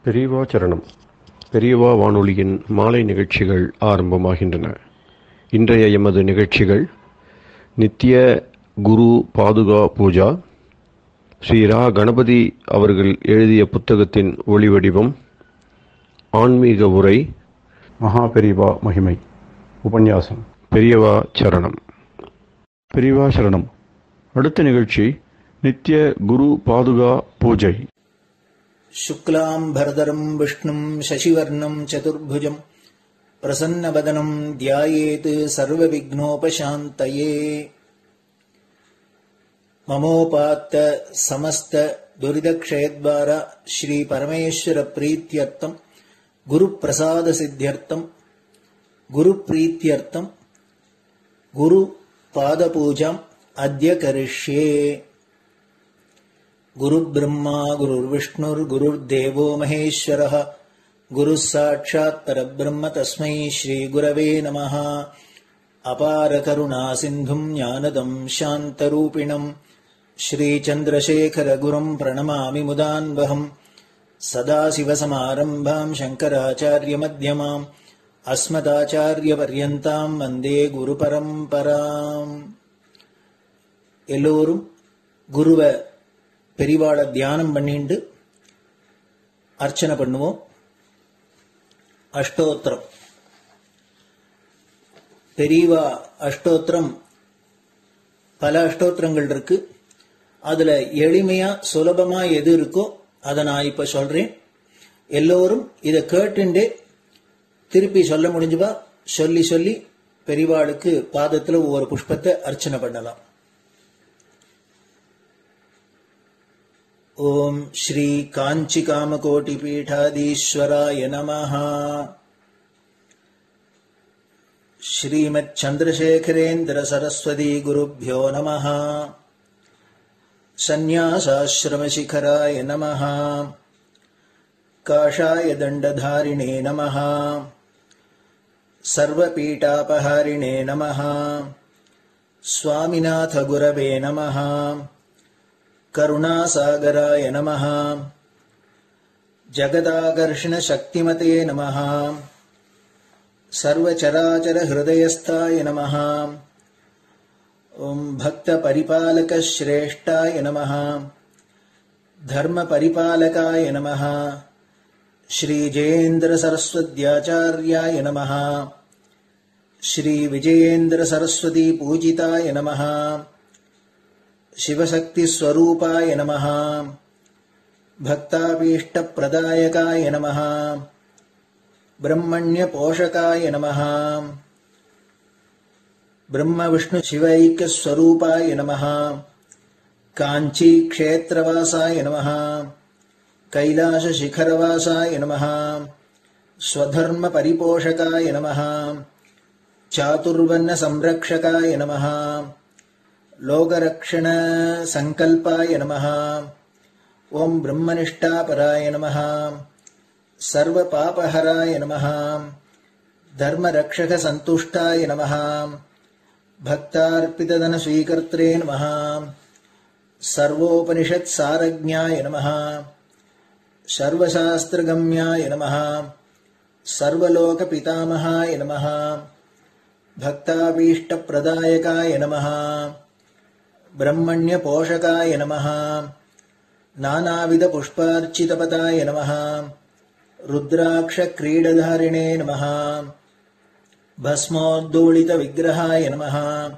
பெரியவா சரணம். பெரியவா வானொலியின் மாலை நிகழ்ச்சிகள் ஆரம்பமாகின்றன. இன்றைய எமது நிகழ்ச்சிகள் நித்திய குரு பாதுகா பூஜா, ஸ்ரீ ரா கணபதி அவர்கள் எழுதிய புத்தகத்தின் ஒளிவடிவம், ஆன்மீக உரை, மகா பெரியவா மகிமை, உபன்யாசம். பெரியவா சரணம். பெரியவா சரணம். அடுத்த நிகழ்ச்சி நித்திய குரு பாதுகா பூஜை. शुक्लाम्भरधरं विष्णुं शशिवर्णं चतुर्भुजं प्रसन्नवदनं ध्यायेत् सर्वविघ्नोपशान्तये। ममोपात्त समस्त दुरितक्षयद्वार श्री परमेश्वर प्रीत्यर्थं गुरुप्रसाद सिद्ध्यर्थं गुरुप्रीत्यर्थं गुरुपादपूजाम् अद्य करिष्ये। गुरुर्ब्रह्मा गुरुर्विष्णुर्गुरुर्देवो महेश्वरः गुरुः साक्षात् परब्रह्म तस्मै श्रीगुरवे नमः। अपारकरुणा सिन्धुं ज्ञानदं शान्तरूपिणं श्रीचन्द्रशेखरगुरुं प्रणमामि मुदान्वहम्। सदाशिवसमारम्भां शङ्कराचार्यमध्यमाम् अस्मदाचार्यपर्यन्तां वन्दे गुरुपरम्पराम्. எல்லோரும் குருவ பெரிவாள தியானம் பண்ணிண்டு அர்ச்சனை பண்ணுவோம். அஷ்டோத்திரம். பெரியவா அஷ்டோத்திரம் பல அஷ்டோத்திரங்கள் இருக்கு. அதுல எளிமையா சுலபமா எது இருக்கோ அதை நான் இப்ப சொல்றேன். எல்லோரும் இதை கேட்டுண்டே திருப்பி சொல்ல முடிஞ்சுபா சொல்லி சொல்லி பெரிவாளுக்கு பாதத்துல ஒவ்வொரு புஷ்பத்தை அர்ச்சனை பண்ணலாம். ओम श्री कांची कामकोटि पीठाधीश्वराय नमः। श्रीमत् चंद्रशेखरेन्द्र सरस्वती गुरुभ्यो नमः। संन्यासाश्रम शिखराय नमः। काषाय दंडधारिणे नमः। सर्वपीठापहारिणे नमः। स्वामिनाथ गुरवे नमः। करुणासागराय नमः। जगदाकर्षण शक्तिमते नमः। सर्वचराचर हृदयस्थाय नमः। ओम भक्त परिपालक श्रेष्ठाय नमः। धर्म परिपालकाय नमः। श्री जयेन्द्र सरस्वत्याचार्याय नमः। श्री विजयेन्द्र सरस्वती पूजिताय नमः। शिवशक्ति स्वरूपाय नमः। भक्ताभीष्ट प्रदायकाय नमः। ब्रह्मण्य पोषकाय नमः। ब्रह्म विष्णु शिवैक्य स्वरूपाय नमः। कांची क्षेत्रवासाय नमः। कैलाश शिखरवासाय नमः। स्वधर्म परिपोषकाय नमः। चातुर्वर्ण संरक्षकाय नमः। लोकरक्षण संकल्पाय नमः। ओम ब्रह्मनिष्ठापराय नमः। सर्वपापहराय नमः। धर्मरक्षक संतुष्टाय नमः। भक्तार्पितधन स्वीकर्त्रे नमः। सर्वोपनिषत् सारज्ञाय नमः। सर्वशास्त्रगम्याय नमः। सर्वलोक पितामहाय नमः। भक्ताभीष्ट प्रदायकाय नमः। ब्रह्मण्य पोषकाय नमः। नानाविध पुष्पार्चितपदाय नमः। रुद्राक्ष क्रीडधारिणे नमः। भस्मोद्दोलित विग्रहाय नमः।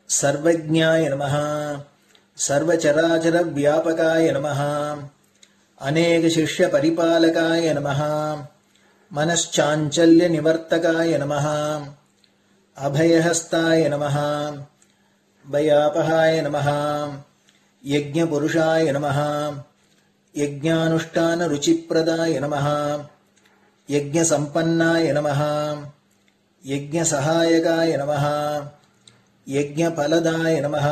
सर्वज्ञाय नमः। सर्वचराचर व्यापकाय नमः। अनेक शिष्य परिपालकाय नमः। मनश्चाञ्चल्य निवर्तकाय नमः। अभयहस्ताय नमः। भयापहाय नमः। यज्ञपुरुषाय नमः। यज्ञानुष्ठान रुचिप्रदाय नमः। यज्ञसम्पन्नाय नमः। यज्ञसहायकाय नमः। यज्ञफलदाय नमः।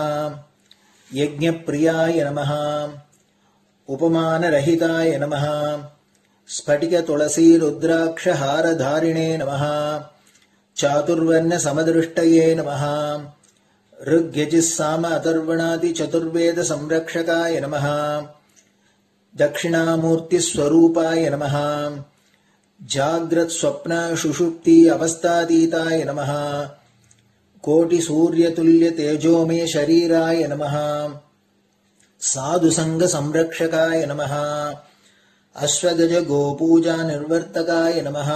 यज्ञप्रियाय नमः। उपमानरहिताय नमः। स्फटिक तुलसी रुद्राक्ष हारधारिणे नमः। चातुर्वर्ण समदृष्टये नमः। ऋग्यजुस्साम अथर्वणादि चतुर्वेद संरक्षकाय नमः। தட்சிணாமூர்த்தி ஸ்வரூபாய நமஹ. ஜாக்ரத் ஸ்வப்ன சுஷுப்தி அவஸ்தாதீதாய நமஹ. கோட்டி சூரிய துல்லிய தேஜோமே ஷரீராய நமஹ. சாது சங்க சம்ரக்ஷகாய நமஹ. அஸ்வகஜ கோபூஜா நிர்வர்த்தகாய நமஹ.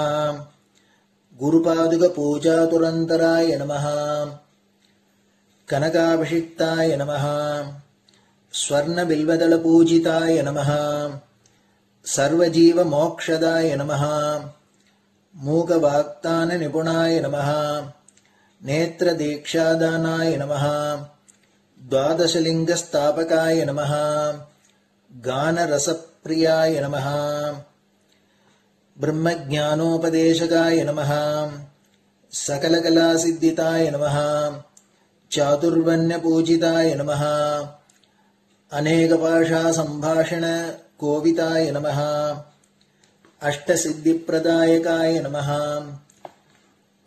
குருபாதுக பூஜா துரந்தராய நமஹ. கனகாபிஷிக்தாய நமஹ. ஸ்வர்ண பில்வதள பூஜிதாய நமஹ. சர்வஜீவ மோக்ஷதாய நமஹ. மூக வாக்தான நிபுணாய நமஹ. நேத்ர தீக்ஷாதானாய நமஹ. द्वादशलिंग स्थापकाय नमः. गान रसप्रियाय नमः. ब्रह्मज्ञानोपदेशकाय नमः. सकलकलासिद्धिताय नमः. चातुर्वण्यपूजिताय नमः. अनेकभाषा संभाषण कोविताय नमः. अष्टसिद्धिप्रदायकाय नमः.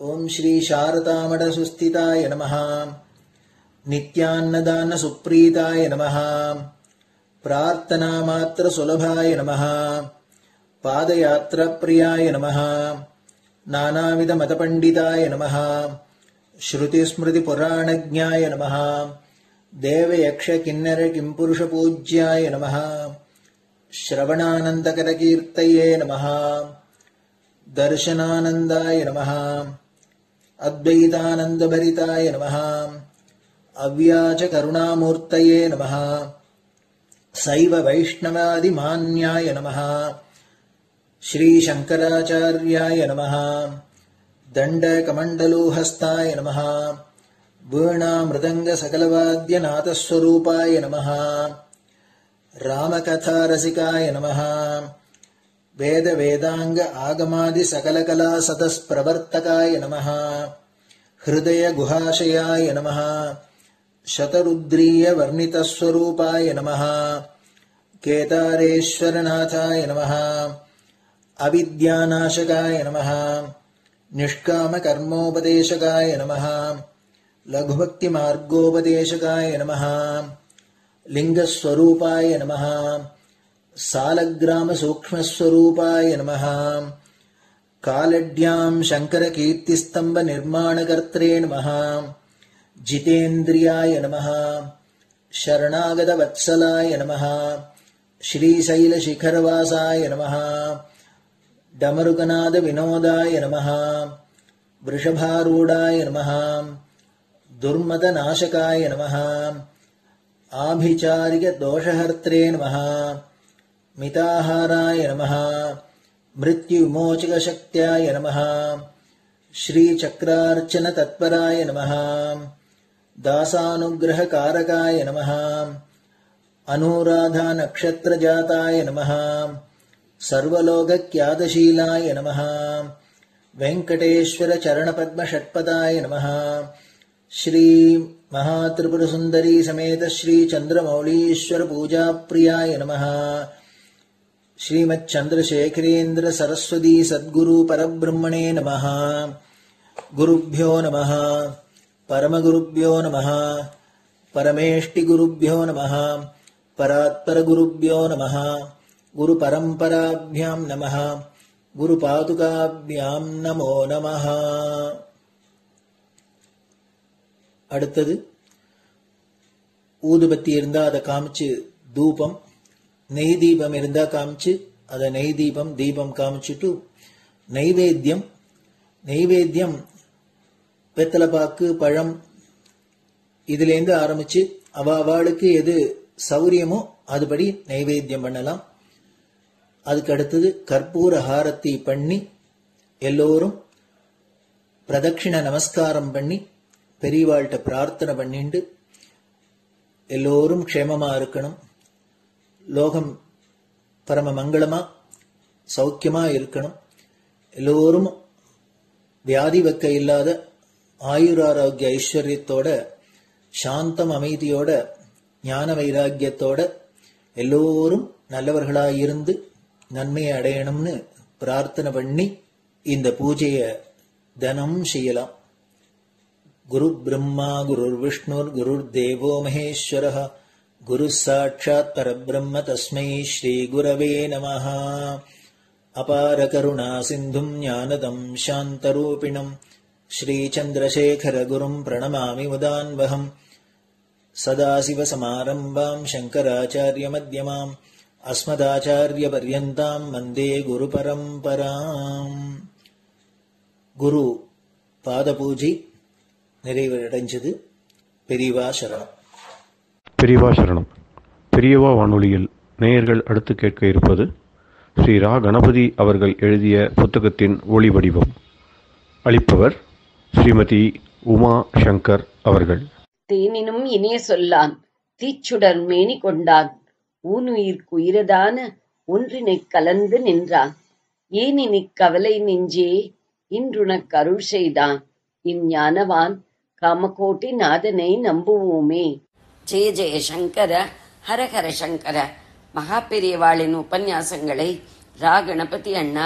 ओम श्री शारदामठ सुस्थिताय नमः. नित्यान्नदान सुप्रीताय नमः. प्रार्थना मात्र सुलभाय नमः. पादयात्रा प्रियाय नमः. नानाविध मतपंडिताय नमः. श्रुति स्मृति पुराणज्ञाय नमः. देव यक्ष किन्नर किंपुरुष पूज्याय नमः. श्रवणानंदकर कीर्तये नमः. दर्शनानंदाय नमः. अद्वैतानंद भरिताय नमः. अव्याच करुणामूर्तये नमः. शैव वैष्णवादि मान्याय नमः. श्री शंकराचार्याय नमः. दंड कमंडलूहस्ताय नमः. वीणा मृदंग सकलवाद्य नाथस्वरूपाय नमः. रामकथा रसिकाय नमः. वेद वेदांग आगमादि सकलकला सतस्प्रवर्तकाय नमः. हृदय गुहाशयाय नमः. शतरुद्रीय वर्णितस्वरूपाय नमः. केदारेश्वरनाथाय नमः. अविद्यानाशकाय नमः. निष्काम कर्मोपदेशकाय नमः. लघुभक्ति मार्गोपदेशकाय नमः. लिंगस्वरूपाय नमः. सालग्राम सूक्ष्मस्वरूपाय नमः. कालड्यां शंकर कीर्तिस्तंभ निर्माणकर्त्रे नमः. जितेन्द्रियाय नमः. शरणागत वत्सलाय नमः. श्रीशैल शिखरवासाय नमः. डमरुकनाद विनोदाय नमः. वृषभारूढ़ाय नमः. दुर्मद नाशकाय नमः. आभिचारिक दोषहर्त्रे नमः. मिताहाराय नमः. मृत्युविमोचक शक्त्याय नमः. श्री चक्रार्चन तत्पराय नमः. दासानुग्रह कारकाय नमः. अनुराधा नक्षत्र जाताय नमः. सर्वलोक ख्यातशीलाय नमः. वेंकटेश्वर चरण पद्म षट्पदाय नमः. श्री महात्रिपुर सुंदरी समेत श्री चंद्रमौलीश्वर पूजा प्रियाय नमः. श्रीमच्चंद्रशेखरेन्द्र सरस्वती सद्गुरु परब्रह्मणे नमः. गुरुभ्यो नमः. परमगुरुभ्यो नमः. परमेष्टिगुरुभ्यो नमः. परात्परगुरुभ्यो नमः. गुरुपरम्पराभ्यां नमः. गुरुपादुकाभ्यां नमो नमः. அடுத்தது ஊதுபத்தி இருந்தா அதை காமிச்சு தூபம், நெய் தீபம் இருந்தா காமிச்சு அதை நெய் தீபம் தீபம் காமிச்சுட்டு நைவேத்தியம் நைவேத்தியம் வெத்தலைப்பாக்கு பழம் இதுலேருந்து ஆரம்பிச்சு அவளுக்கு எது சௌரியமோ அதுபடி நைவேத்தியம் பண்ணலாம். அதுக்கு அடுத்தது கற்பூர ஹாரத்தி பண்ணி எல்லோரும் பிரதட்சிண நமஸ்காரம் பண்ணி பெரியவாள்கிட்ட பிரார்த்தனை பண்ணிண்டு எல்லோரும் க்ஷேமமா இருக்கணும், லோகம் பரம மங்களமா சௌக்கியமா இருக்கணும், எல்லோரும் வியாதி வெக்க இல்லாத ஆயுராரோக்கிய ஐஸ்வர்யத்தோட சாந்தம் அமைதியோட ஞான வைராக்கியத்தோட எல்லோரும் நல்லவர்களாயிருந்து நன்மையை அடையணும்னு பிரார்த்தனை பண்ணி இந்த பூஜையை தினம் செய்யலாம். குரு பிரம்மா குரு விஷ்ணுர் குரு தேவோ மகேஸ்வரः गुरुः साक्षात् परब्रह्म तस्मै श्रीगुरवे नमः। अपारकरुणासिन्धुम् ज्ञानदम् शान्तरूपिणम् श्रीचन्द्रशेखरगुरुम् प्रणमामि मुदान्वहम्। सदाशिवसमारम्भाम् शङ्कराचार्यमध्यमाम् अस्मदाचार्यपर्यन्ताम् वन्दे गुरुपरम्पराम्. குரு பாதபூஜை நிறைவடைஞ்சது. பெரியவா சரணம். பெரியவா சரணம். பெரியவா வானொலியில் நேயர்கள் அடுத்து கேட்க இருப்பது ஸ்ரீ ரா கணபதி அவர்கள் எழுதிய புத்தகத்தின் ஒளி வடிவம். அளிப்பவர் ஸ்ரீமதி உமா சங்கர் அவர்கள். தேனினும் இனிய சொல்லான் தீச்சுடர் மேனி கொண்டான் ஊனுயிர்க்குயிரதான ஒன்றினைக் கலந்து நின்றான் ஏனினிக் கவலை நெஞ்சே இன்றுனக் அருள் செய்தான் இஞ்ஞானவான் காமகோட்டி நாதனை நம்புவோமே. ஜெய ஜெய சங்கர, ஹரஹர சங்கர. மகா பெரியவாளின் உபன்யாசங்களை ரா கணபதி அண்ணா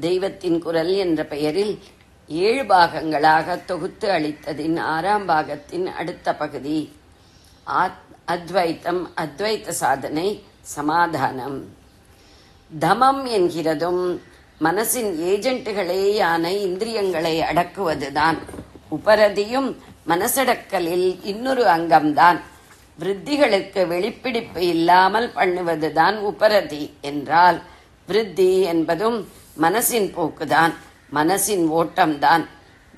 தெய்வத்தின் குரல் என்ற பெயரில் 7 பாகங்களாக தொகுத்து அளித்ததின் 6ஆம் பாகத்தின் அடுத்த பகுதி அத்வைத்தம், அத்வைத்த சாதனை, சமாதானம். தமம் என்கிறதும் மனசின் ஏஜென்ட்டுகளேயான இந்திரியங்களை அடக்குவதுதான். உபரதியும் மனசடக்கலில் இன்னொரு அங்கம்தான். விருத்திகளுக்கு வெளிப்பிடிப்பு இல்லாமல் பண்ணுவதுதான் உபரதி என்றால், விருத்தி என்பதும் மனசின் போக்குதான், மனசின் ஓட்டம்தான்.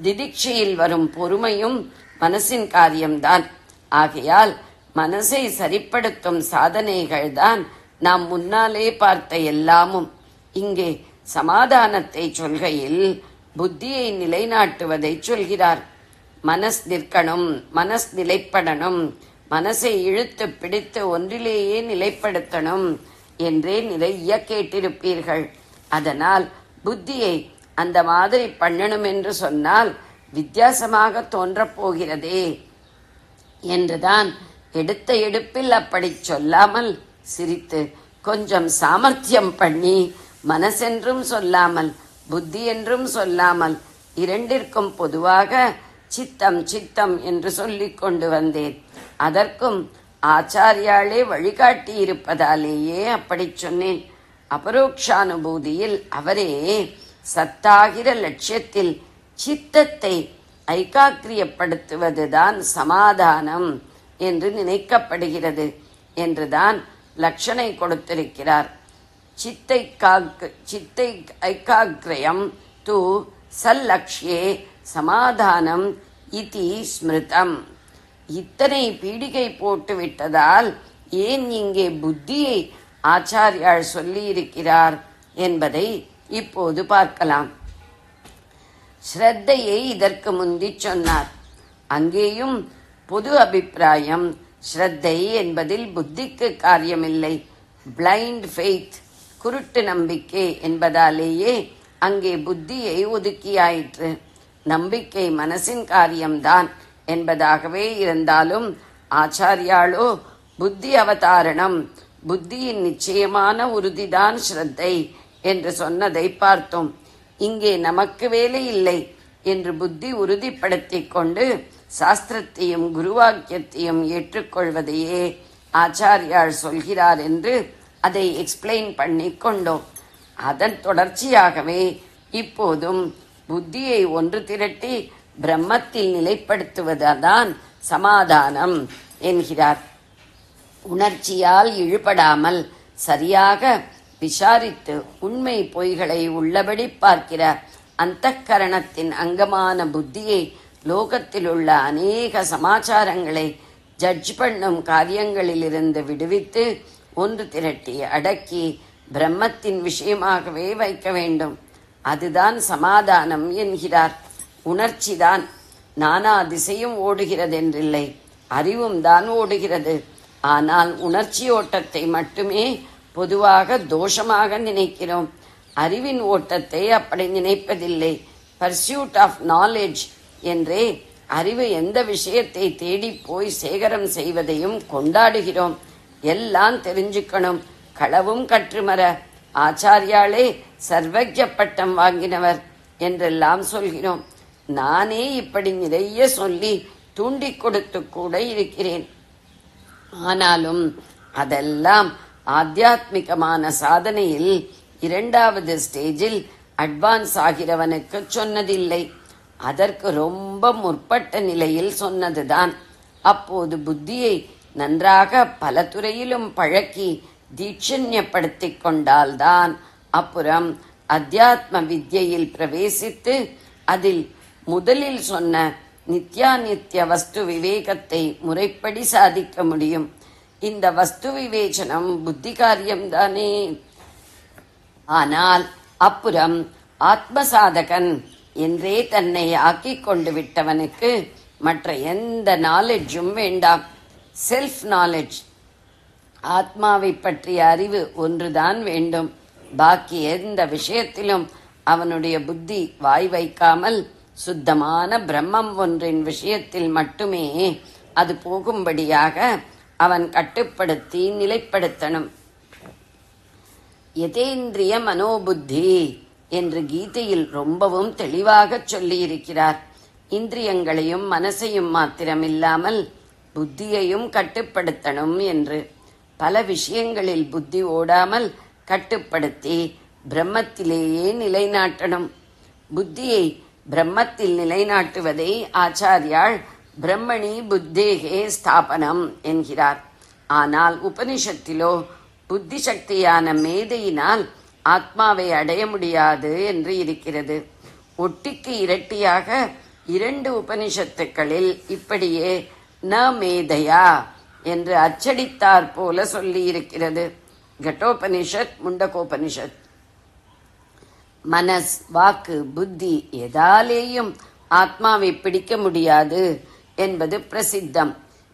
திதிக்ஷையில் வரும் பொறுமையும் மனசின் காரியம்தான். ஆகையால் மனசை சரிப்படுத்தும் சாதனைகள்தான் நாம் முன்னாலே பார்த்த எல்லாமும். இங்கே சமாதானத்தை சொல்கையில் புத்தியை நிலைநாட்டுவதை சொல்கிறார். மனஸ் நிற்கணும், மனஸ் நிலைப்படணும், மனசை இழுத்து பிடித்து ஒன்றிலேயே நிலைப்படுத்தணும் என்றே நிறைய கேட்டிருப்பீர்கள். அதனால் புத்தியை அந்த மாதிரி பண்ணணும் என்று சொன்னால் வித்தியாசமாக தோன்றப் போகிறதே என்றுதான் எடுத்த எடுப்பில் அப்படி சொல்லாமல் சிரித்து கொஞ்சம் சாமர்த்தியம் பண்ணி மனசென்றும் சொல்லாமல் புத்தி என்றும் சொல்லாமல் இரண்டிற்கும் பொதுவாக சித்தம் சித்தம் என்று சொல்லிக் கொண்டு வந்தேன். அதற்கும் ஆச்சாரியாளே வழிகாட்டி இருப்பதாலேயே அப்படி சொன்னேன். அபரோக்ஷானுபூதியில் அவரே சத்தாகிற லட்சியத்தில் சித்தத்தை ஐகாக்கிரியப்படுத்துவதுதான் சமாதானம் என்று நினைக்கப்படுகிறது என்றுதான் லட்சணை கொடுத்திருக்கிறார். சித்தை ஐகாக்கிரயம் து சல்லக்ஷ்யே சமாதானம் இதி ஸ்மிருதம். இத்தனை பீடிகை போட்டு விட்டதால் ஏன் இங்கே புத்தியை ஆச்சாரியால் சொல்லியிருக்கிறார் என்பதை இப்போது பார்க்கலாம். ஸ்ரத்தையை இதற்கு முந்தி சொன்னார். அங்கேயும் பொது அபிப்பிராயம் ஸ்ரத்தை என்பதில் புத்திக்கு காரியமில்லை, பிளைண்ட் ஃபெய்த், குருட்டு நம்பிக்கை என்பதாலேயே அங்கே புத்தியை ஒதுக்கியாயிற்று. நம்பிக்கை மனசின் காரியம்தான் என்பதாகவே இருந்தாலும் ஆச்சாரியாளோ புத்தி அவதாரணம், புத்தியின் நிச்சயமான உறுதிதான் ஸ்ரத்தை என்று சொன்னதை பார்த்தோம். இங்கே நமக்கு வேலை இல்லை என்று புத்தி உறுதிப்படுத்திக் கொண்டு சாஸ்திரத்தையும் குருவாக்கியத்தையும் ஏற்றுக்கொள்வதையே ஆச்சாரியால் சொல்கிறார் என்று அதை எக்ஸ்பிளைன் பண்ணி கொண்டோம். அதன் தொடர்ச்சியாகவே இப்போதும் புத்தியை ஒன்று திரட்டி பிரம்மத்தில் நிலைப்படுத்துவதுதான் சமாதானம் என்கிறார். உணர்ச்சியால் இழுபடாமல் சரியாக விசாரித்து உண்மை பொய்களை உள்ளபடி பார்க்கிற அந்தக்கரணத்தின் அங்கமான புத்தியை லோகத்தில் உள்ள அநேக சமாச்சாரங்களை ஜட்ஜ் பண்ணும் காரியங்களிலிருந்து விடுவித்து ஒன்று திரட்டி அடக்கி பிரம்மத்தின் விஷயமாகவே வைக்க வேண்டும். அதுதான் சமாதானம் என்கிறார். உணர்ச்சிதான் நானா திசையும் ஓடுகிறதென்றில்லை, அறிவும் தான் ஓடுகிறது. ஆனால் உணர்ச்சி ஓட்டத்தை மட்டுமே பொதுவாக தோஷமாக நினைக்கிறோம். அறிவின் ஓட்டத்தை அப்படி நினைப்பதில்லை. பர்சியூட் ஆஃப் நாலேஜ் என்றே அறிவு எந்த விஷயத்தை தேடி போய் சேகரம் செய்வதையும் கொண்டாடுகிறோம். எல்லாம் தெரிஞ்சுக்கணும், களவும் கற்றுமர. ஆச்சாரியாளே சர்வஜ பட்டம் வாங்கினவர் என்றெல்லாம் சொல்கிறோம். நானே இப்படி நிறைய சொல்லி தூண்டிக் கொடுத்து கூட இருக்கிறேன். ஆனாலும் அதெல்லாம் ஆத்தியாத்மிகமான சாதனையில் இரண்டாவது ஸ்டேஜில் அட்வான்ஸ் ஆகிறவனுக்கு சொன்னதில்லை. அதற்கு ரொம்ப முற்பட்ட நிலையில் சொன்னதுதான். அப்போது புத்தியை நன்றாக பல துறையிலும் பழக்கி தீட்சண்யப்படுத்திக் கொண்டால்தான் அப்புறம் அத்தியாத்ம வித்யையில் பிரவேசித்து அதில் முதலில் சொன்ன நித்யாநித்ய வஸ்து விவேகத்தை முறைப்படி சாதிக்க முடியும். இந்த வஸ்து விவேச்சனம் புத்தி காரியம்தானே. ஆனால் அப்புறம் ஆத்மசாதகன் என்றே தன்னை ஆக்கிக் கொண்டு விட்டவனுக்கு மற்ற எந்த நாலெட்ஜும் வேண்டாம். செல்ஃப் நாலெட்ஜ், ஆத்மாவை பற்றிய அறிவு ஒன்றுதான் வேண்டும். பாக்கி எந்த விஷயத்திலும் அவனுடைய புத்தி வாய் வைக்காமல் சுத்தமான பிரம்மம் ஒன்றின் விஷயத்தில் மட்டுமே அது போகும்படியாக அவன் கட்டுப்படுத்தி நிலைப்படுத்தணும். யதேந்திரிய மனோபுத்தி என்று கீதையில் ரொம்பவும் தெளிவாக சொல்லியிருக்கிறார். இந்திரியங்களையும் மனசையும் மாத்திரமில்லாமல் புத்தியையும் கட்டுப்படுத்தணும் என்று. பல விஷயங்களில் புத்தி ஓடாமல் கட்டுப்படுத்தி பிரம்மத்திலேயே நிலைநாட்டணும். புத்தியை பிரம்மத்தில் நிலைநாட்டுவதை ஆச்சாரியால் பிரம்மணி புத்தேகே ஸ்தாபனம் என்கிறார். ஆனால் உபனிஷத்திலோ புத்தி சக்தியான மேதையினால் ஆத்மாவை அடைய முடியாது என்று இருக்கிறது. ஒட்டிக்கு இரட்டியாக 2 உபனிஷத்துக்களில் இப்படியே ந மேதையா என்று அச்சடித்தார் போல சொல்லி இருக்கிறது. கட்டோபனிஷத், முண்டகோபனிஷத். மனஸ், வாக்கு, புத்தி எதாலேயும் ஆத்மாவை பிடிக்க முடியாது என்பது பிரசித்தம்.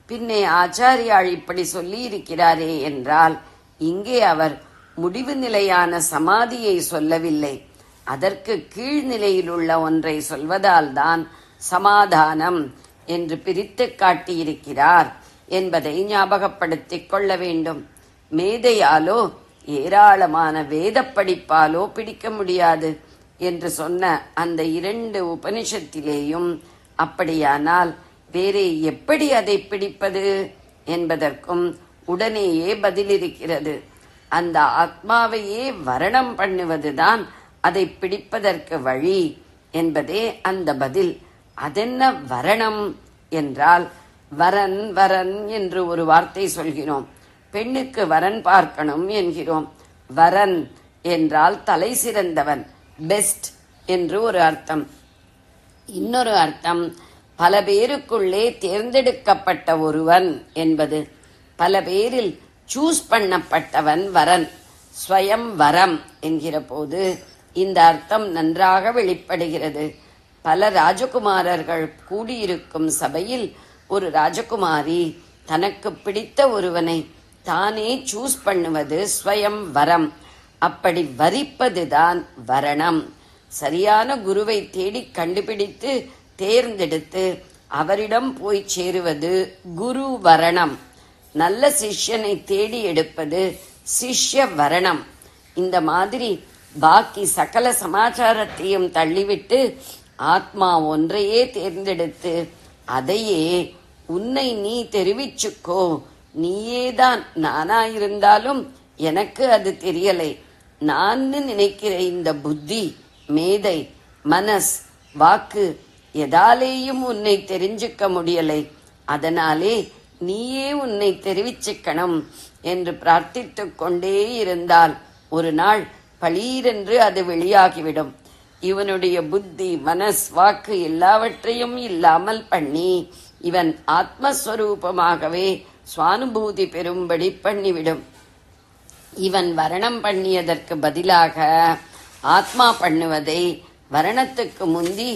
பின்னே ஆச்சாரியாள் இப்படி சொல்லி இருக்கிறாரே என்றால் இங்கே அவர் முடிவு நிலையான சமாதியை சொல்லவில்லை. அதற்கு கீழ்நிலையில் உள்ள ஒன்றை சொல்வதால் தான் சமாதானம் என்று பிரித்து காட்டியிருக்கிறார் என்பதை ஞாபகப்படுத்திக் கொள்ள வேண்டும். மேதையாலோ ஏராளமான வேத படிப்பாலோ பிடிக்க முடியாது என்று சொன்ன அந்த 2 உபனிஷத்திலேயும் அப்படியானால் வேறே எப்படி அதை பிடிப்பது என்பதற்கும் உடனேயே பதிலிருக்கிறது. அந்த ஆத்மாவையே வரணம் பண்ணுவதுதான் அதை பிடிப்பதற்கு வழி என்பதே அந்த பதில். அதென்ன வரணம் என்றால், வரன் வரன் என்று ஒரு வார்த்தை சொல்கிறோம். பெண்ணுக்கு வரன் பார்க்கணும் என்கிறோம். வரன் என்றால் தலை சிறந்தவன், பெஸ்ட் என்று ஒரு அர்த்தம். இன்னொரு அர்த்தம் பல பேருக்குள்ளே தேர்ந்தெடுக்கப்பட்ட ஒருவன் என்பது. பல பேரில் சூஸ் பண்ணப்பட்டவன் வரன், ஸ்வயம் வரம் என்கிற போது இந்த அர்த்தம் நன்றாக வெளிப்படுகிறது. பல ராஜகுமாரர்கள் கூடியிருக்கும் சபையில் ஒரு ராஜகுமாரி தனக்கு பிடித்த ஒருவனை தானே சூஸ் பண்ணுவது ஸ்வயம் வரம். அப்படி வரிப்பதுதான் வரணம். சரியான குருவை தேடி கண்டுபிடித்து தேர்ந்தெடுத்து அவரிடம் போய் சேருவது குரு வரணம். நல்ல சிஷ்யனை தேடி எடுப்பது சிஷ்ய வரணம். இந்த மாதிரி பாக்கி சகல சமாச்சாரத்தையும் தள்ளிவிட்டு ஆத்மா ஒன்றையே தேர்ந்தெடுத்து அதையே உன்னை நீ தெரிவிச்சுக்கோ, நீயேதான் நானாயிருந்தாலும் எனக்கு அது தெரியலை, நான் நினைக்கிற இந்த புத்தி, மேதை, மனஸ், வாக்கு எதாலேயும் உன்னை தெரிஞ்சுக்க முடியலை, அதனாலே நீயே உன்னை தெரிவிச்சுக்கணும் என்று பிரார்த்தித்துக் கொண்டே இருந்தால் ஒரு நாள் பளீரென்று அது வெளியாகிவிடும். இவனுடைய புத்தி, மனஸ், வாக்கு எல்லாவற்றையும் இல்லாமல் பண்ணி இவன் ஆத்மஸ்வரூபமாகவே சுவானுபூதி பெறும்படி பண்ணிவிடும். இவன் வரணம் பண்ணியதற்கு பதிலாக ஆத்மா பண்ணுவதை வரணத்துக்கு முந்தி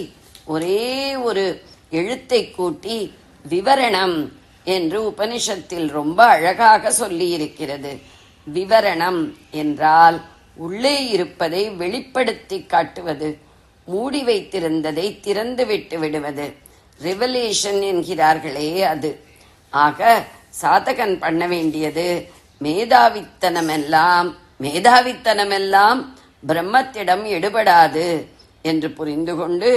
ஒரே ஒரு எழுத்தை கூட்டி விவரணம் என்று உபனிஷத்தில் ரொம்ப அழகாக சொல்லியிருக்கிறது. விவரணம் என்றால் உள்ளே இருப்பதை வெளிப்படுத்தி காட்டுவது, மூடி வைத்திருந்ததை திறந்து விட்டு விடுவது. ரெவலேஷன் என்கிறார்களே அது. ஆக சாதகன் பண்ண வேண்டியது மேதாவித்தனமெல்லாம் பிரம்மத்திடம் எடுபடாது என்று புரிந்து கொண்டு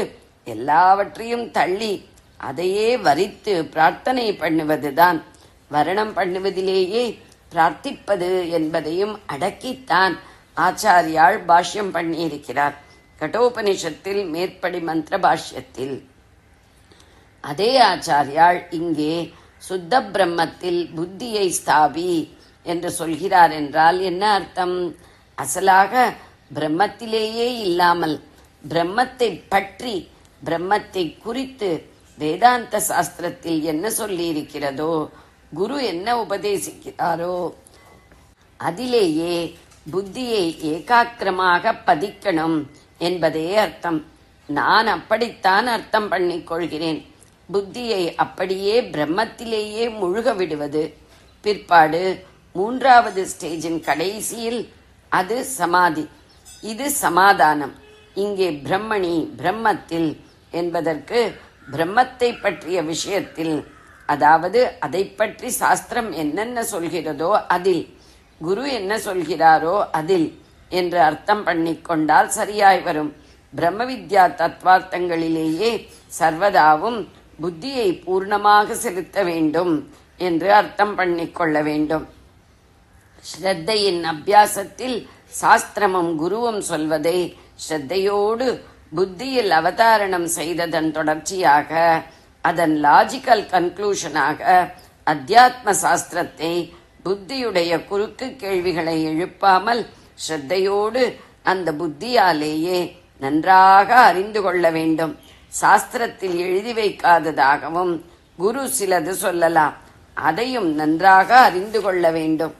எல்லாவற்றையும் தள்ளி அதையே வரித்து பிரார்த்தனை பண்ணுவதுதான். வரணம் பண்ணுவதிலேயே பிரார்த்திப்பது என்பதையும் அடக்கித்தான் ஆச்சாரியால் பாஷ்யம் பண்ணியிருக்கிறார் கட்டோபனிஷத்தில் மேற்படி மந்திர பாஷ்யத்தில். அதே ஆச்சாரியால் இங்கே சுத்த பிரம்மத்தில் புத்தியை ஸ்தாபி என்று சொல்கிறார் என்றால் என்ன அர்த்தம்? அசலாக பிரம்மத்திலேயே இல்லாமல் பிரம்மத்தை பற்றி பிரம்மத்தை குறித்து வேதாந்த சாஸ்திரத்தில் என்ன சொல்லி இருக்கிறதோ, குரு என்ன உபதேசிக்கிறாரோ அதிலேயே புத்தியை ஏகாக்கிரமாக பதிக்கணும் என்பதே அர்த்தம். நான் அப்படித்தான் அர்த்தம் பண்ணிக்கொள்கிறேன். புத்தியை அப்படியே பிரம்மத்திலேயே முழுக விடுவது. பிற்பாடு மூன்றாவது ஸ்டேஜின் கடைசியில் அது சமாதி, இது சமாதானம். இங்கே பிரம்மணி பிரம்மத்தில் என்பதற்கு பிரம்மத்தை பற்றிய விஷயத்தில், அதாவது அதை பற்றி சாஸ்திரம் என்னென்ன சொல்கிறதோ அதில், குரு என்ன சொல்கிறாரோ அதில் என்று அர்த்தம் பண்ணிக்கொண்டால் சரியாய் வரும். பிரம்ம வித்யா தத்துவார்த்தங்களிலேயே சர்வதாவும் புத்தியை பூர்ணமாக செலுத்த வேண்டும் என்று அர்த்தம் பண்ணிக்கொள்ள வேண்டும். ஸ்ரத்தையின் அபியாசத்தில் சாஸ்திரமும் குருவும் சொல்வதை ஸ்ரத்தையோடு புத்தியில் அவதாரணம் செய்ததன் தொடர்ச்சியாக, அதன் லாஜிக்கல் கன்க்ளூஷனாக அத்தியாத்ம சாஸ்திரத்தை புத்தியுடைய குறுக்கு கேள்விகளை எழுப்பாமல் ஸ்ரத்தையோடு அந்த புத்தியாலேயே நன்றாக அறிந்து கொள்ள வேண்டும். சாஸ்திரத்தில் எழுதி வைக்காததாகவும் குரு சிலது சொல்லலாம், அதையும் நன்றாக அறிந்து கொள்ள வேண்டும்.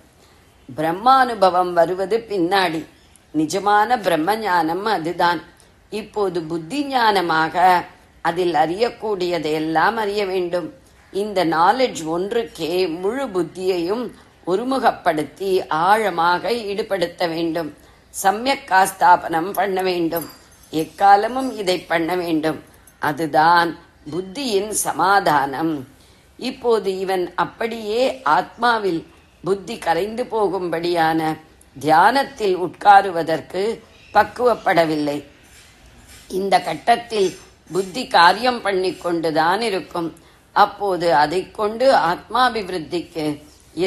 பிரம்மானுபவம் வருவது பின்னாடி, நிஜமான பிரம்ம ஞானம் அதுதான். இப்போது புத்தி ஞானமாக அதில் அறியக்கூடியதையெல்லாம் அறிய வேண்டும். இந்த நாலேஜ் ஒன்றுக்கே முழு புத்தியையும் ஒருமுகப்படுத்தி ஆழமாக ஈடுபடுத்த வேண்டும். சமயக் காஸ்தாபனம் பண்ண வேண்டும். எக்காலமும் இதை பண்ண வேண்டும். அதுதான் புத்தியின் சமாதானம். இப்போது இவன் அப்படியே ஆத்மாவில் புத்தி கரைந்து போகும்படியான தியானத்தில் உட்காருவதற்கு பக்குவப்படவில்லை. இந்த கட்டத்தில் புத்தி காரியம் பண்ணிக்கொண்டுதான் இருக்கும். அப்போது அதை கொண்டு ஆத்மாபிவிருத்திக்கு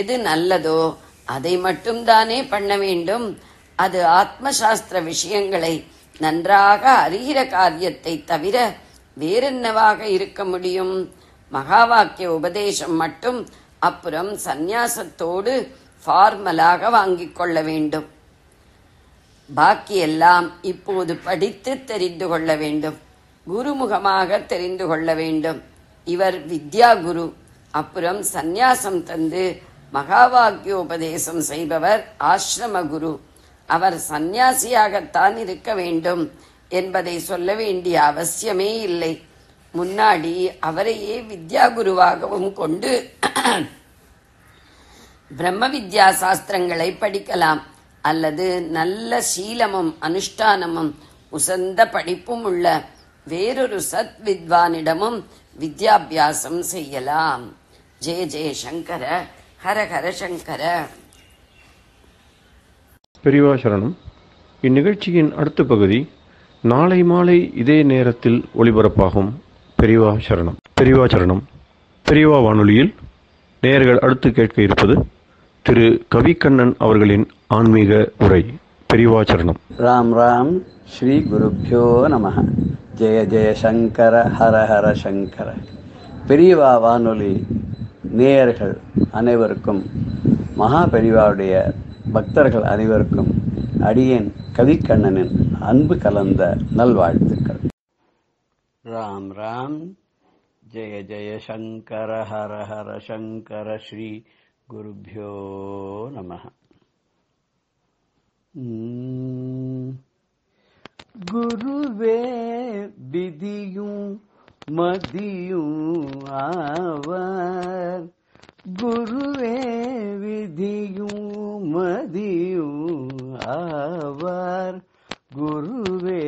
எது நல்லதோ அதை மட்டும்தானே பண்ண வேண்டும். அது ஆத்மசாஸ்திர விஷயங்களை நன்றாக அறிகிற காரியத்தை தவிர வேறென்னவாக இருக்க முடியும்? மகா வாக்கிய உபதேசம் மட்டும் அப்புறம் சந்நியாசத்தோடு ஃபார்மலாக வாங்கிக் கொள்ள வேண்டும். பாக்கியெல்லாம் இப்போது படித்து தெரிந்து கொள்ள வேண்டும். குருமுகமாக தெரிந்து கொள்ள வேண்டும். இவர் வித்யா குரு, அப்புறம் சந்நியாசம் தந்து மகா வாக்கியோபதேசம் செய்பவர் ஆசிரம குரு. அவர் சந்நியாசியாகத்தான் இருக்க வேண்டும் என்பதை சொல்ல வேண்டிய அவசியமே இல்லை. முன்னாடி அவரையே வித்யா குருவாகவும் கொண்டு பிரம்ம வித்யா சாஸ்திரங்களை படிக்கலாம். அல்லது நல்ல சீலமும் அனுஷ்டானமும் உசந்த படிப்பும் உள்ள வேறொரு சத் வித்வானிடமும் வித்யாபியாசம் செய்யலாம். ஜெய ஜெய சங்கர, ஹர ஹர சங்கர. பெரியவா சரணம். இந்நிகழ்ச்சியின் அடுத்த பகுதி நாளை மாலை இதே நேரத்தில் ஒளிபரப்பாகும். பெரியவா சரணம். பெரியவா சரணம். பெரியவா வானொலியில் நேயர்கள் அடுத்து கேட்க இருப்பது திரு கவிக்கண்ணன் அவர்களின் ஆன்மீக உரை. பெரியவா சரணம். ராம் ராம். ஸ்ரீ குருப்யோ நமஹ. ஜெய ஜெய சங்கர, ஹர ஹர சங்கர. பெரியவா வானொலி நேயர்கள் அனைவருக்கும், மகா பெரியவாவுடைய பக்தர்கள் அனைவருக்கும் அடியேன் கவிக்கண்ணனின் அன்பு கலந்த நல்வாழ்த்துக்கள். ராம் ராம். ஜெய ஜெய சங்கர, ஹர ஹர சங்கர. ஸ்ரீ குருப்யோ நமஹ. குருவே விதியும் மதியும் ஆவர். குருவே விதியும் மதியும் ஆவர். குருவே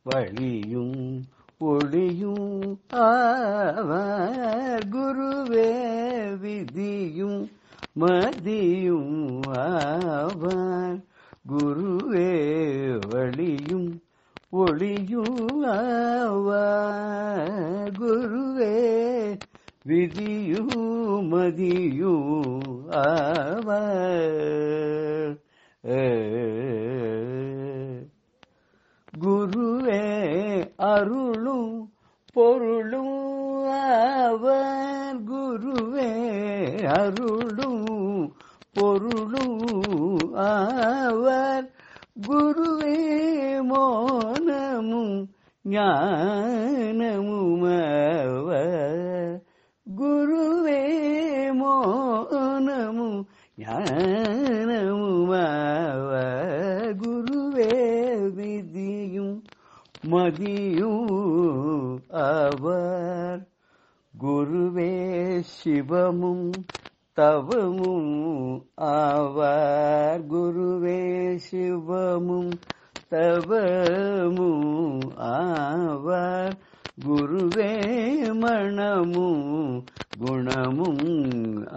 வழியும் ஒளியும் ஆவர். குருவே விதியும் மதியும் ஆவர். குருவே வழியும் ஒளியும் ஆவார். குருவே விதியும் மதியும் ஆவர். குருவே அருளும் பொருளும் ஆவர். குருவே அருளும் பொருளும் ஆவர். குருவே மோனமும் ஞானமும் ஆவர். குருவே மோனமும் ஞானமும் ஆவர். குருவே விதியும் மதியும் ஆவர். குருவே சிவமும் தவமும் ஆவார். குருவே சிவமும் தவமும் ஆவார். குருவே மணமும் குணமும்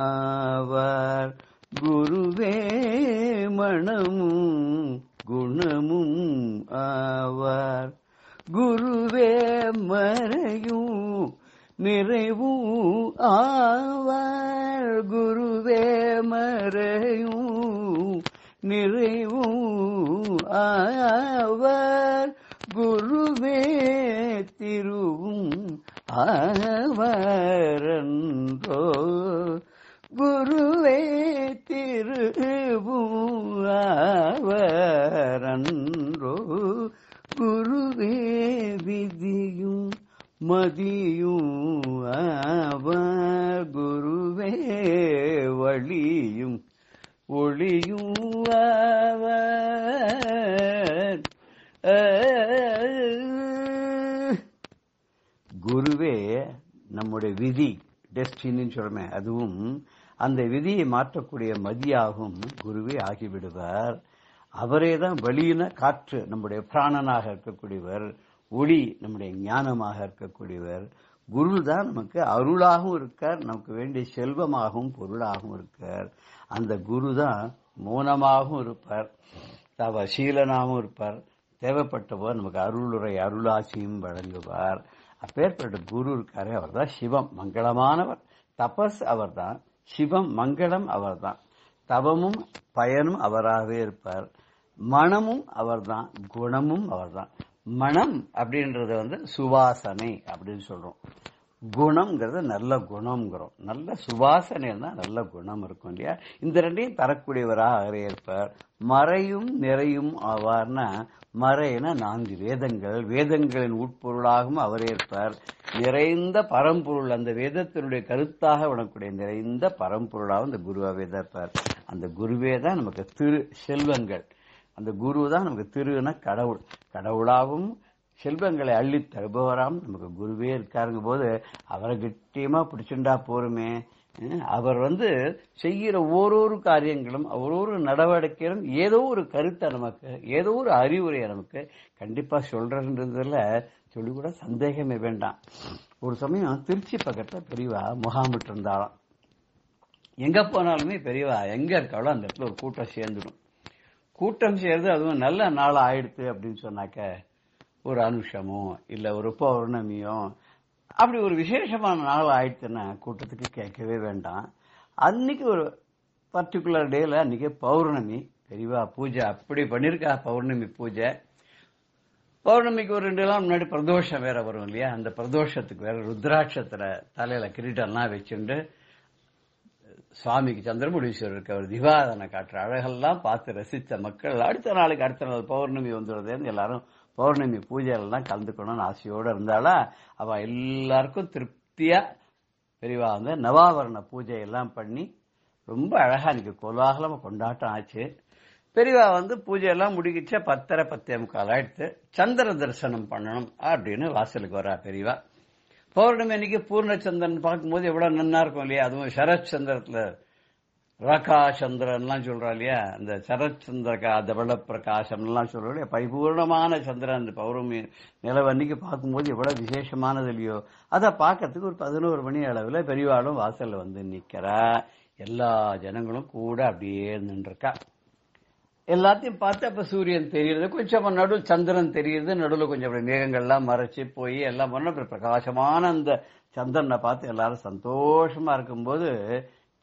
ஆவார். குருவே மணமும் குணமும் ஆவார். குருவே மறையும் நிறைவும் ஆவார். குருவே மறையும் நிறைவும் ஆவார். குருவே திருவும் ஆவாரன்றோ. குருவே திருவும் ஆவாரன்றோ. குருவே விதியும் மதியும் ஆவார். குருவே வழியும் ஒளியும் ஆவார். குருவே நம்முடைய விதி, டெஸ்டினின்னு சொல்றமே, அதுவும் அந்த விதியை மாற்றக்கூடிய மதியாகும் குருவே ஆகிவிடுவார். அவரே தான் வெளியின காற்று, நம்முடைய பிராணனாக இருக்கக்கூடியவர். ஒளி நம்முடைய ஞானமாக இருக்கக்கூடியவர். குரு தான் நமக்கு அருளாகவும் இருக்கார், நமக்கு வேண்டிய செல்வமாகவும் பொருளாகவும் இருக்கார். அந்த குரு தான் மௌனமாகவும் இருப்பார், தவசீலனாகவும் இருப்பார். தேவைப்பட்ட போது நமக்கு அருளுரை அருளாட்சியும் வழங்குவார். அப்பேற்பட்ட குரு இருக்காரு, அவர் தான் சிவம், மங்களமானவர். தபஸ் அவர் தான், சிவம் மங்களம் அவர் தான். தவமும் பயனும் அவராகவே இருப்பார். மனமும் அவர் தான், குணமும் அவர் தான். மனம் அப்படின்றது சுவாசனை அப்படின்னு சொல்றோம். குணம்ங்கிறது நல்ல குணம்ங்கிறோம். நல்ல சுவாசனை தான் நல்ல குணம் இருக்கும் இல்லையா. இந்த ரெண்டையும் தரக்கூடியவராக அவரே இருப்பார். மறையும் நிறையும் ஆவார்னா, மறைனா 4 வேதங்கள், வேதங்களின் உட்பொருளாகவும் அவரே இருப்பார். நிறைந்த பரம்பொருள், அந்த வேதத்தினுடைய கருத்தாக விடக்கூடிய நிறைந்த பரம்பொருளாகவும் அந்த குருவாவே தான் இருப்பார். அந்த குருவே தான் நமக்கு திரு செல்வங்கள். அந்த குரு தான் நமக்கு திருனா கடவுள், கடவுளாகவும் செல்வங்களை அள்ளி தருபவராம் நமக்கு குருவே இருக்காருங்க போது அவரை கட்டியமா பிடிச்சுண்டா போருமே. அவர் செய்கிற ஓரொரு காரியங்களும் ஒவ்வொரு நடவடிக்கையிலும் ஏதோ ஒரு கருத்தை நமக்கு, ஏதோ ஒரு அறிவுரையை நமக்கு கண்டிப்பா சொல்றதுல சொல்லி கூட சந்தேகமே வேண்டாம். ஒரு சமயம் திருச்சி பக்கத்துல பெரியவா முகாமிட்டு இருந்தாலும், எங்க போனாலுமே பெரியவா எங்க இருக்காளோ அந்த இடத்துல ஒரு கூட்டம் சேர்ந்துடும். கூட்டம் சேர்ந்து அதுவும் நல்ல நாள் ஆயிடுத்து அப்படின்னு சொன்னாக்க, ஒரு அனுஷமோ இல்ல ஒரு பௌர்ணமியோ அப்படி ஒரு விசேஷமான நாள் ஆயிடுச்சுன்னா கூட்டத்துக்கு கேட்கவே வேண்டாம். அன்னைக்கு ஒரு பர்டிகுலர் டேல அன்னைக்கு பௌர்ணமி, பெரியவா பூஜை அப்படி பண்ணிருக்கா. பௌர்ணமி பூஜை, பௌர்ணமிக்கு ஒரு 2 நாள் முன்னாடி பிரதோஷம் வேற வரும் இல்லையா. அந்த பிரதோஷத்துக்கு வேற ருத்ராட்சத்துல தலையில கிரீடம்லாம் வச்சுண்டு சுவாமிக்கு சந்திரமுடீஸ்வரருக்கு அவர் திவாதனை காட்டுற அழகெல்லாம் பார்த்து ரசித்த மக்கள் அடுத்த நாள் பௌர்ணமி வந்துடுறதுன்னு எல்லாரும் பௌர்ணமி பூஜைகள்லாம் கலந்துக்கணும்னு ஆசையோடு இருந்தாலும் அவ எல்லாருக்கும் திருப்தியா பெரியவா நவாவரண பூஜை எல்லாம் பண்ணி ரொம்ப அழகா இன்னைக்கு கோலாகலமா கொண்டாட்டம் ஆச்சு. பெரியவா பூஜையெல்லாம் முடிக்கிச்சா 10:30 10:45 ஆயிடுத்து. சந்திர தரிசனம் பண்ணணும் அப்படின்னு வாசலுக்கு வரா பெரியவா. பௌர்ணமி அன்னைக்கு பூர்ணச்சந்திரன் பார்க்கும்போது எவ்வளவு நன்னா இருக்கும் இல்லையா. அதுவும் சரத் சந்திரத்துல ரகா சந்திரன்லாம் சொல்றா இல்லையா. அந்த சரத் சந்திரகா தவள பிரகாசம் எல்லாம் சொல்றோம் இல்லையா. பரிபூர்ணமான சந்திரன் அந்த பௌர்ணமி நிலவு அன்னைக்கு பார்க்கும்போது எவ்வளவு விசேஷமானது இல்லையோ. அதை பார்க்கறதுக்கு ஒரு 11 மணி அளவுல பெரியவாளும் வாசல்ல நிக்கிறா. எல்லா ஜனங்களும் கூட அப்படியே நின்றுருக்கா. எல்லாத்தையும் பார்த்து அப்ப சூரியன் தெரியுது, கொஞ்சம் நடுவில் சந்திரன் தெரியுது, நடுவில் கொஞ்சம் அப்படி மேகங்கள்லாம் மறைச்சு போய் எல்லாம் பண்ண பிரகாசமான அந்த சந்திரனை பார்த்து எல்லாரும் சந்தோஷமா இருக்கும்போது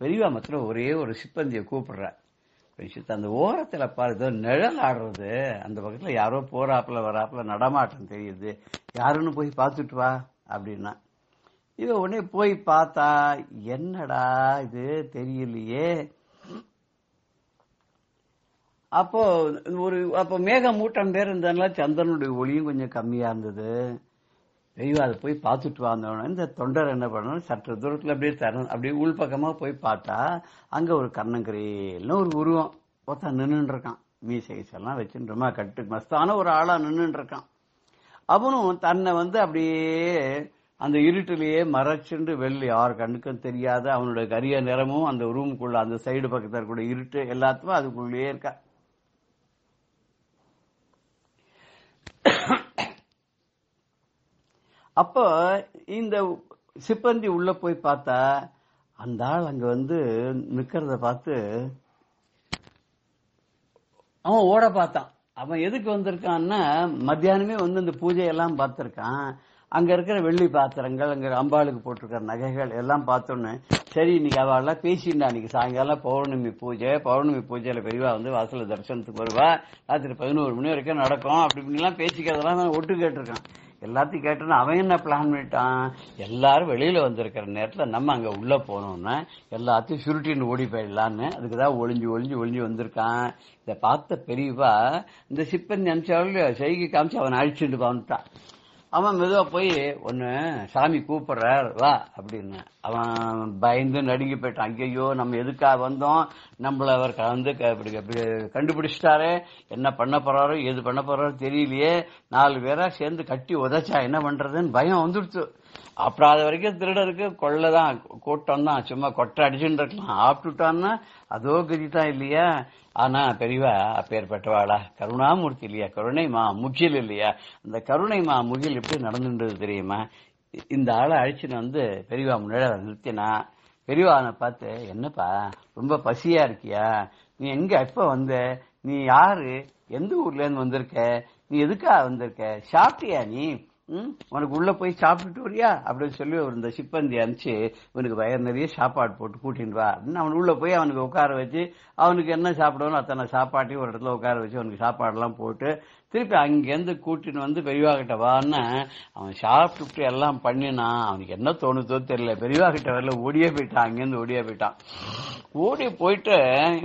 பெரியவா மத்தில ஒரே ஒரு சிப்பந்தியை கூப்பிடுற, அந்த ஓரத்துல பாரு ஏதோ நிழல் ஆடுறது, அந்த பக்கத்துல யாரோ போறாப்புல வராப்புல நடமாட்டம் தெரியுது, யாருன்னு போய் பார்த்துட்டு வா அப்படின்னா. இவ உடனே போய் பார்த்தா என்னடா இது தெரியலையே. அப்போ மேக மூட்டம் பேர் இருந்ததுனால சந்திரனுடைய ஒளியும் கொஞ்சம் கம்மியா இருந்தது. பெரியவா அதை போய் பார்த்துட்டு வந்தோடனே இந்த தொண்டர் என்ன பண்ணணும், சற்று தூரத்துல அப்படியே உள்பக்கமா போய் பார்த்தா அங்க ஒரு கண்ணங்கரையில்னு ஒரு உருவம் ஒருத்தன் நின்றுட்டு இருக்கான். மீசைசெல்லாம் வச்சுட்டு ரொம்ப கட்டு மஸ்தான ஒரு ஆளா நின்றுட்டு இருக்கான். அவனும் தன்னை அப்படியே அந்த இருட்டிலேயே மறைச்சுண்டு வெள்ளி யார் கண்ணுக்கும் தெரியாத அவனுடைய கரிய நிறமும் அந்த ரூமுக்குள்ள அந்த சைடு பக்கத்தில் இருக்கக்கூடிய இருட்டு எல்லாத்துக்கும் அதுக்குள்ளேயே இருக்கா. அப்போ இந்த சிப்பந்தி உள்ள போய் பார்த்தா அந்த ஆள் அங்க நிக்கிறத பார்த்து அவன் ஓட பார்த்தான். அவன் எதுக்கு வந்திருக்கான்னா மத்தியானமே இந்த பூஜையெல்லாம் பார்த்திருக்கான். அங்க இருக்கிற வெள்ளி பாத்திரங்கள், அங்க அம்பாளுக்கு போட்டிருக்கிற நகைகள் எல்லாம் பார்த்தோன்னு சரி இன்னைக்கு அவெல்லாம் பேசிண்டா, இன்னைக்கு சாயங்காலம் பௌர்ணமி பூஜையில பெரியவா வாசல தரிசனத்துக்கு வருவா, ராத்திரி 11 மணி வரைக்கும் நடக்கும் அப்படி இப்படிலாம் பேசிக்கிறதெல்லாம் ஒட்டு கேட்டிருக்கான். எல்லாத்தையும் கேட்டோன்னா அவன் என்ன பிளான் பண்ணிட்டான், எல்லாரும் வெளியில வந்திருக்கிற நேரத்துல நம்ம அங்க உள்ள போனோம்னா எல்லாத்தையும் சுருட்டின்னு ஓடி போயிடலான்னு அதுக்குதான் ஒளிஞ்சு வந்திருக்கான். இதை பார்த்த பெரியவா இந்த சிப்பந்தி அனுப்பிச்சாலும் செய்கை காமிச்சு அவன் அழிச்சுட்டு வந்துட்டான். அவன் மெதுவா போய் ஒன்னு சாமி கூப்பிடுறார் வா அப்படின்னு. அவன் பயந்து நடுங்கி போயிட்டான். ஐயோ நம்ம எதுக்காக வந்தோம், நம்மள அவர் கண்டுபிடிச்சிட்டாரு, என்ன பண்ண போறாரோ எது பண்ண போறாரோ தெரியலையே, 4 பேரா சேர்ந்து கட்டி உதைச்சா என்ன பண்றதுன்னு பயம் வந்துடுச்சு. அப்புறம் அது வரைக்கும் திருடருக்கு கொள்ளதான் கூட்டம் தான், சும்மா கொட்டை அடிச்சுட்டு இருக்கலாம், ஆப்பிட்டுட்டான்னா அதோ கதிதான் இல்லையா. ஆனா பெரியவா அப்பேற்பட்டவாளா, கருணாமூர்த்தி இல்லையா, கருணை மா முகில் இல்லையா, அந்த கருணை மா முகில் எப்படி நடந்துன்றது தெரியுமா. இந்த ஆளை அழிச்சுன்னு பெரியவா முன்னாடி நிறுத்தினா. பெரியவானை பார்த்து என்னப்பா ரொம்ப பசியா இருக்கியா, நீ எங்க எப்ப நீ யாரு, எந்த ஊர்ல இருந்து வந்திருக்க, நீ எதுக்கா வந்திருக்க, சாப்பிட்டியா நீ, உனக்கு உள்ள போய் சாப்பிட்டுட்டு வரியா அப்படின்னு சொல்லி இந்த சிப்பந்தி அனுப்பிச்சு இவனுக்கு வயர் நிறைய சாப்பாடு போட்டு கூட்டின்னு வா அப்படின்னு அவன் உள்ள போய் அவனுக்கு உட்கார வச்சு அவனுக்கு என்ன சாப்பிடணும் அத்தனை சாப்பாட்டையும் ஒரு இடத்துல உட்கார வச்சு அவனுக்கு சாப்பாடெல்லாம் போட்டு திருப்பி அங்கேருந்து கூட்டின்னு பெரியவா கிட்ட வான்னு அவன் சாப்பிட்டு எல்லாம் பண்ணினான். அவனுக்கு என்ன தோணுதோ தெரியல, பெரியவா கிட்ட வரல ஓடியே போயிட்டான். அங்கேருந்து ஓடியே போயிட்டான். ஓடி போயிட்டு